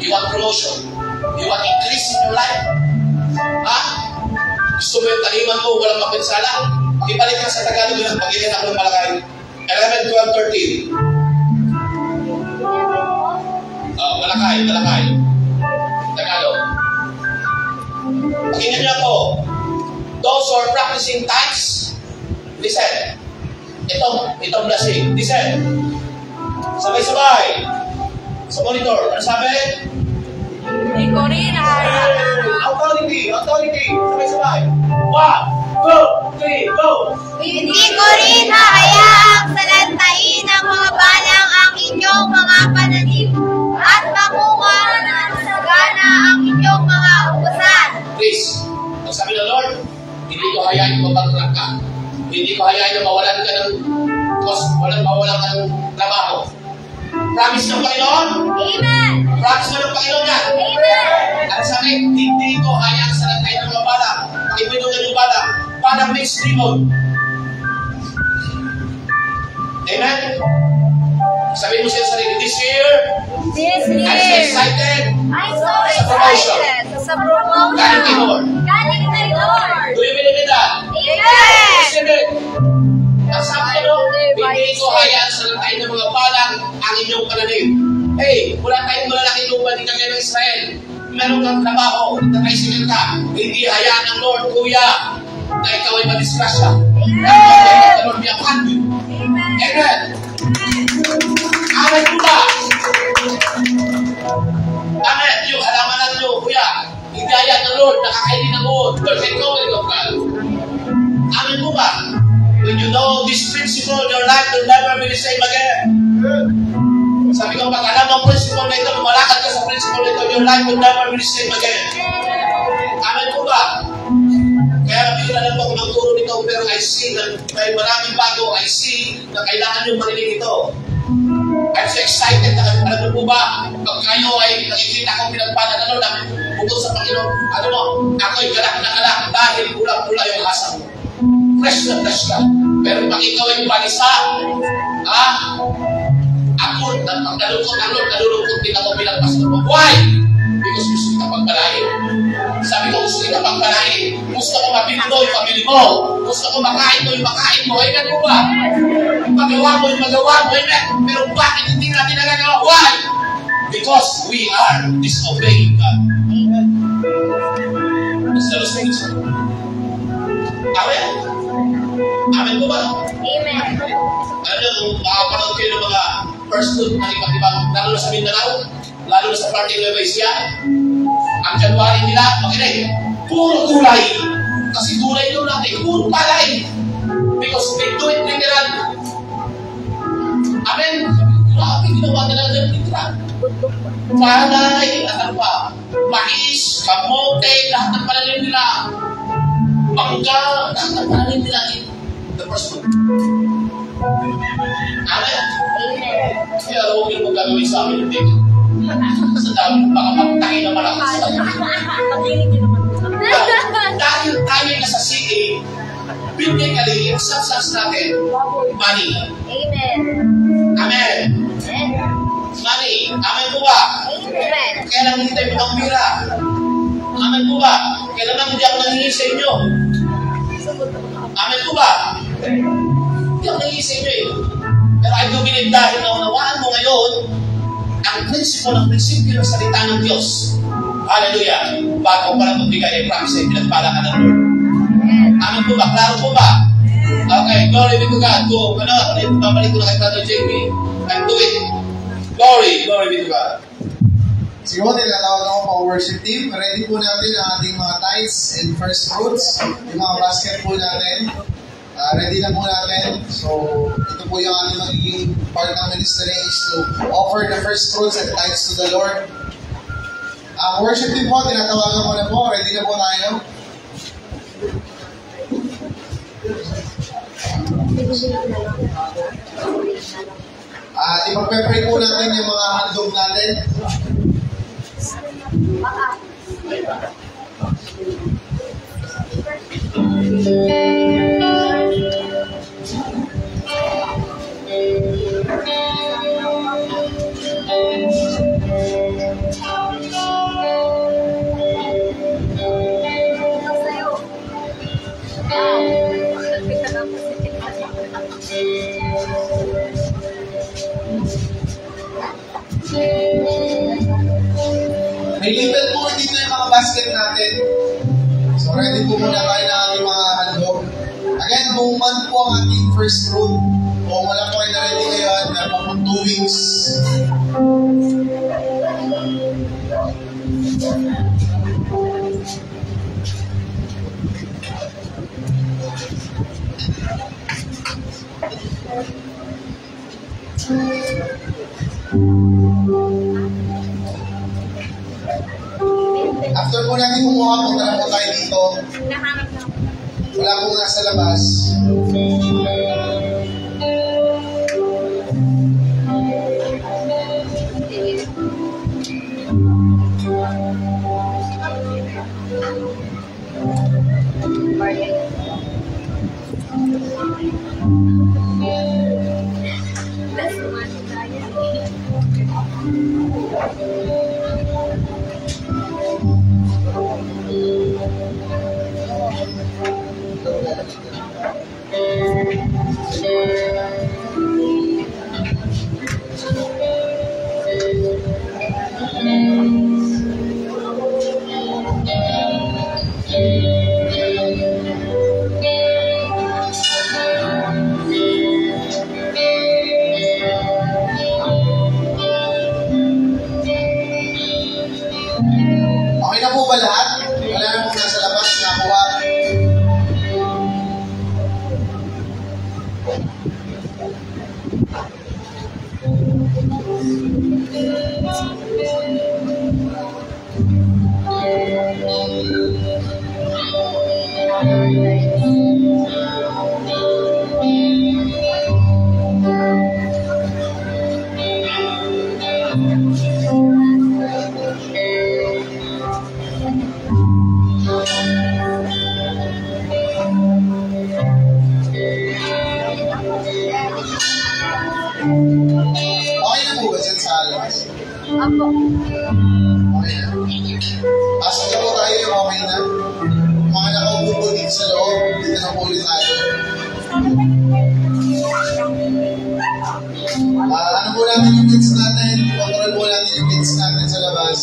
You want promotion? You want increase in your life? Ha? Gusto mo yung taniman mo, walang mapinsala? Pakibalik ka sa Tagalog yun, pag-ilin ako ng malakay. 11, 12, 13. Talakay. Tagalog. Pakinggan niyo ako. Those who are practicing tithes, listen. Itong blessing. Listen. Sabay-sabay. Sa monitor. Ano sabi? Authority. Sabay-sabay. 1, 2, 3, go! Hindi ko rin hahayaang salantain ng mga balang ang inyong mga pananim at mamunga ng sagana ang inyong mga ubusan. Please, ang sabi ng Lord, hindi ko hayain mabangkrap ka. Hindi ko hayain na mawalan ka ng mawalan ka ng trabaho. Promise ng Panginoon? Amen! Promise mo ng Panginoon yan? Amen! At sabi, hindi ko hayaan sa lantay ng mga bala. Pakipinungan yung bala. Parang mixed demon. Amen? Sabi mo siya sa sarili, this year, I'm so excited. I'm so Sa promotion. excited! Sa promotion! Galing kay Lord. Galing kay Lord! Do you believe in that? Amen! Receive it. Ang sabi nyo, hindi ko hayaan sa lantay ng mga balang ang inyong pananim. Hey, wala tayong malalaking lupa di kagaya ng Israel. Meron kang trabaho, nag-tricycle ka. Hindi hayaan ng Lord, kuya, na ikaw ay madisgrasya. The Lord be upon you. Amen. Amen po ba? Amen. Yung halamanan nyo, kuya, hindi hayaan ng Lord, nakakainin ng Lord. Lord, let go of God. Amen po ba? When you know this principle, your life will never be the same again. Sabi ko, pag alam ang principle na ito, lumalakad ka sa principle na ito, your life will never be the same again. Amen po ba? Kaya nabigla lang po ako magturo nito, pero I see na may maraming bago, I see na kailangan yung marinig ito. I'm so excited na alam mo po ba, pag kayo ay nakikita kong pinagpala na Lord, bukod sa Panginoon, ano mo, ako'y galak na galak dahil pulang-pula yung asa mo. Fresh na fresh ka. Pero pag ikaw ay balisa, ako, nalulungkot din ako bilang pastor mo. Why? Because gusto kita pagpalain. Sabi ko, gusto kita pagpalain. Gusto ko mabili mo yung pabili mo. Gusto ko makain mo yung makain mo. Amen mo ba? Magawa mo yung magawa mo. Amen. Pero bakit hindi natin nagagawa? Why? Because we are disobeying God. Amen. Amen? Amen po ba? Amen. Ano kung makapanood kayo ng mga first food na iba't-ibang, lalo na sa Mindanao, lalo na sa parting Nueva Ecija, ang January nila, makinig, puro gulay. Kasi gulay doon natin, puro palay. Because they do it literal. Amen? Grabe, ginawa nila ng literal. Palay, at ano pa? Mais, kamote, lahat ng pananim nila. Bangga, lahat ng pananim nila. The first food. Amen? Kaya huwag niyo mong gagawin sa amin yung dito. Sa dami, baka magtakin na malakas. Dahil tayo nasa city, bibigally, saksas natin, money. Amen. Amen. Money. Amen po ba? Amen. Kaya lang hindi tayo pagpira. Amen po ba? Kaya naman hindi ako nangingi sa inyo. Amen po ba? Hindi ako nangingi sa inyo eh. Pero I do believe dahil naunawaan mo ngayon ang prinsipyo ng salita ng Diyos. Hallelujah. Bago pa lang magbigay ay promise ay pinagpala ka ng Lord. Amen po ba? Klaro po ba? Okay, glory be to God. Babalik ko na kay Brother JB. And do it. Glory be to God. Sige po, tinatawag ako pa worship team. Ready po natin ang ating mga tithes and first fruits. Yung mga basket po natin. Ready na po natin. So, ito po yung ating magiging part ng ministry is to offer the first fruits and tithes to the Lord. Worship team po, tinatawagan ko na po. Ready na po tayo. Ipag-pray po natin yung mga handog natin. May label po dito yung mga basket natin. So ready po muna tayo na aming mga handog. Again, buong month po ang ating first fruit. Kung wala po kayo na ready ngayon, meron po 2 weeks. After po natin kumuha, punta na po tayo dito. Wala po nasa labas. Okay na po ba lahat? Wala na po nasa labas, nakuha. Okay na po ba dyan sa labas? Apo. Okay na. Pasok na po tayo yung okay na. Mga nakaupo po dito sa loob, dito na po ulit tayo. Ano po natin yung kids natin? Control po natin yung kids natin sa labas.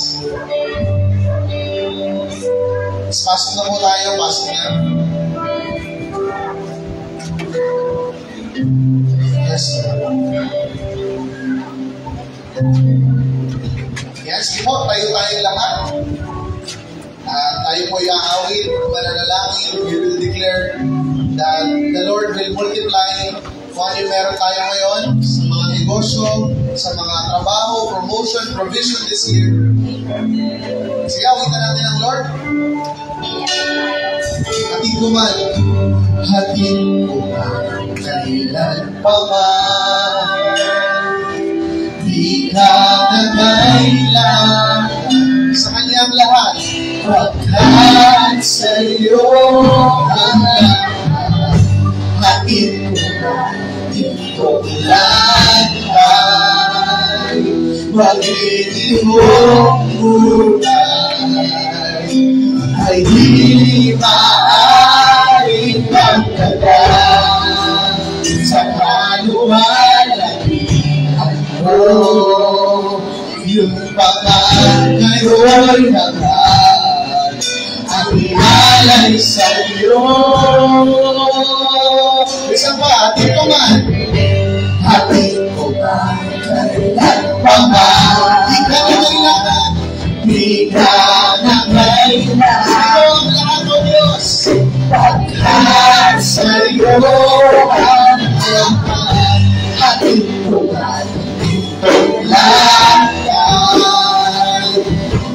Pasok na po tayo, pasok na. Yes, sir. Yes, po, tayo lahat. Tayo po i-aawit, mananalangin, we will declare that the Lord will multiply kung ano yung meron tayo ngayon sa mga negosyo, sa mga trabaho, promotion, provision this year. Sige, awitan natin ang Lord. Hatid ko man. Hatid ko man. Kailan pa man. Di ka na kailangan sa kanyang lahat. Pagkat sa'yo ang lahat. Hatid ko man. Dito langay. Mag-iihong buhay. Ay di maaaring magtagal sa kaluwalhatian mo. Yung pakat ngayon'y lahat ang inalay sa'yo. Isang pa, hatid ko man. Hatid ko man, kailan pa man. Di ka na kailangan. Di ka na kailangan. Ito ang lahat o Diyos. Pagkat sa'yo ang lahat. Hatid ko man. Itong langay.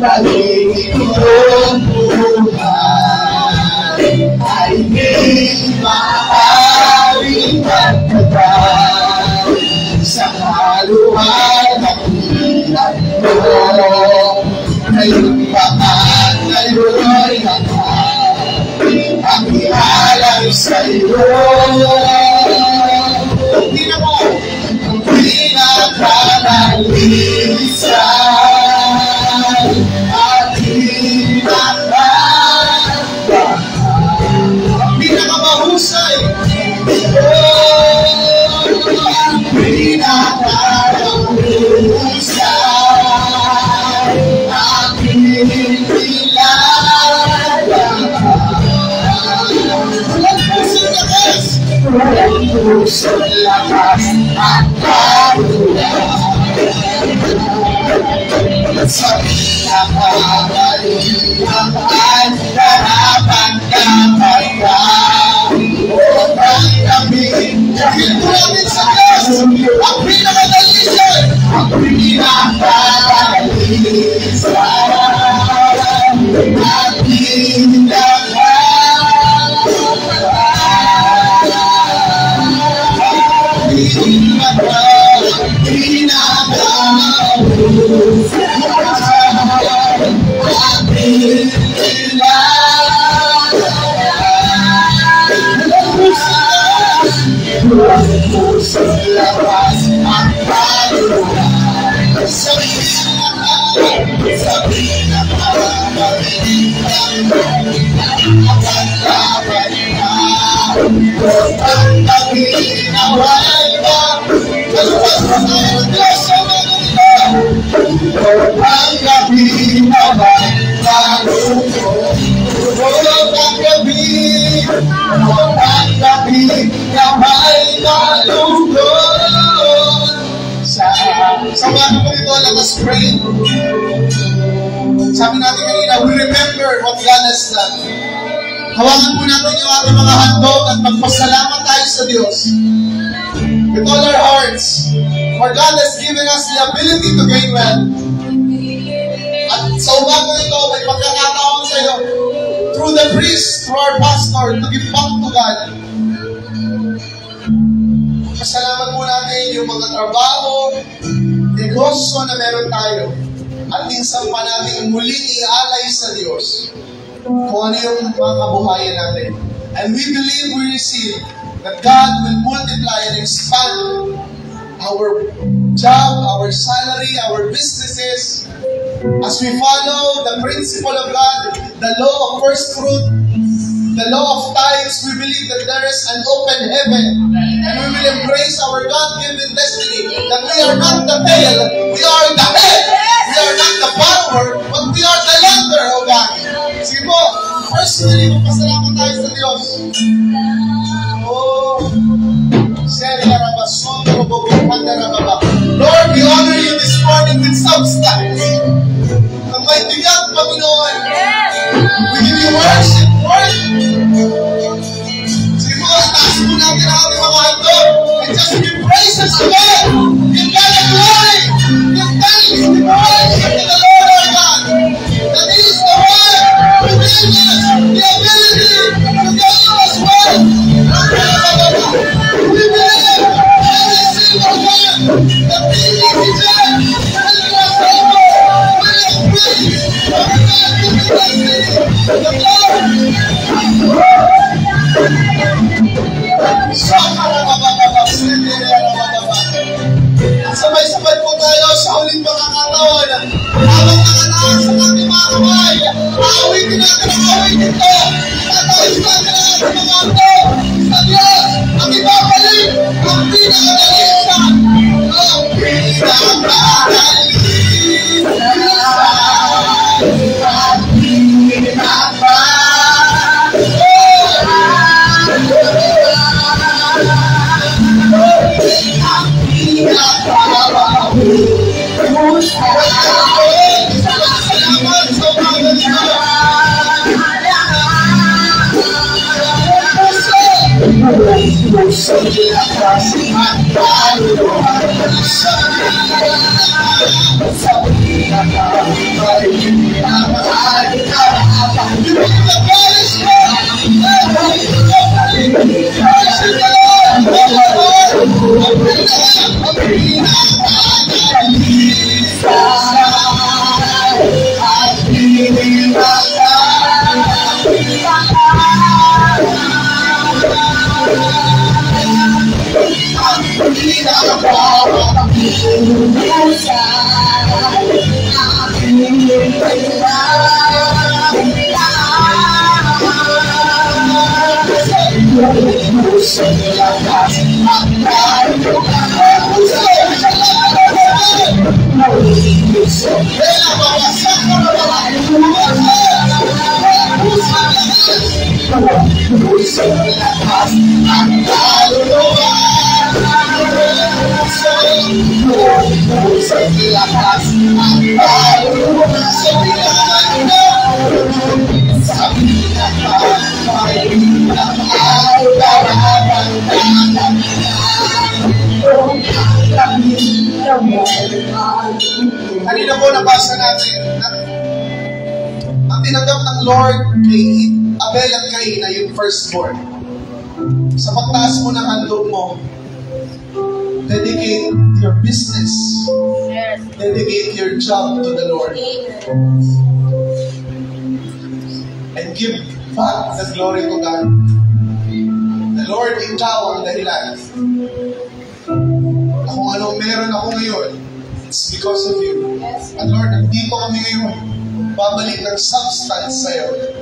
Magiging buhay. Ay di maaaring magtagal sa kaluwalhatian mo. Ngayon pa man, ngayon'y lahat ang ialay sa'yo. Hindi na mo, ang pinakalalisan at pinakabahal, ang pinakamahusay, ang pinakalahusay. sa lakas at kaluluwa. Sa pinakabalihan, harapan kapag ang gabi, namin sa Diyos, ang pinakadalisan, ang pinakadalisan, at sa mga po ito, let us pray. Sabi natin kanina, we remember what God has done. Hawakan po natin yung ating mga handog at magpasalamat tayo sa Diyos with all our hearts, for God has given us the ability to gain wealth. At sa umaga ito, may pagkakataon sa iyo through the priest, through our pastor, to give back to God. Pasalamat po natin yung mga trabaho, negosyo na meron tayo, at minsan pa natin muling ialay sa Diyos kung ano yung mga kabuhayan natin. And we believe, we receive that God will multiply and expand our job, our salary, our businesses, as we follow the principle of God, the law of first fruit, the law of tithes. We believe that there is an open heaven, and we will embrace our God-given destiny, that we are not the tail, we are the head. We are not the follower, but we are the lender, O God. Sige po, personally, magpasalamat tayo sa Diyos. Lord, we honor you this morning with substance. Ang may bigat, Panginoon. We give you worship, Lord. Sige po, itaas po natin ang ating mga handog and just give praises to God. Give God the glory. Give thanks. Give worship to the Lord our God. That He is the one who gave us the ability to give us wealth. We believe every single one that we need to do will cross over, will increase, will not be the sabay-sabay po tayo sa huling pagkakataon. Habang nakataas sa ating mga kamay, awitin natin ang awitin ito. Tatawis natin ang ating mga handog sa Diyos. Ang ibabalik ang pinakadalisan. Ang pinakadalisan. Ang sa lakas ang paruwa sa pinagano sa pinagpapay ng araw-araw kanina po nabasa natin na ang tinanggap ng Lord kay Abel at Cain ay yung firstborn. Sa pagtaas mo ng handog mo, dedicate your business. Dedicate your job to the Lord. And give back the glory to God. The Lord, ikaw ang dahilan. Kung anong meron ako ngayon, it's because of you. And Lord, nandito kami ngayon. Babalik ng substance sa'yo.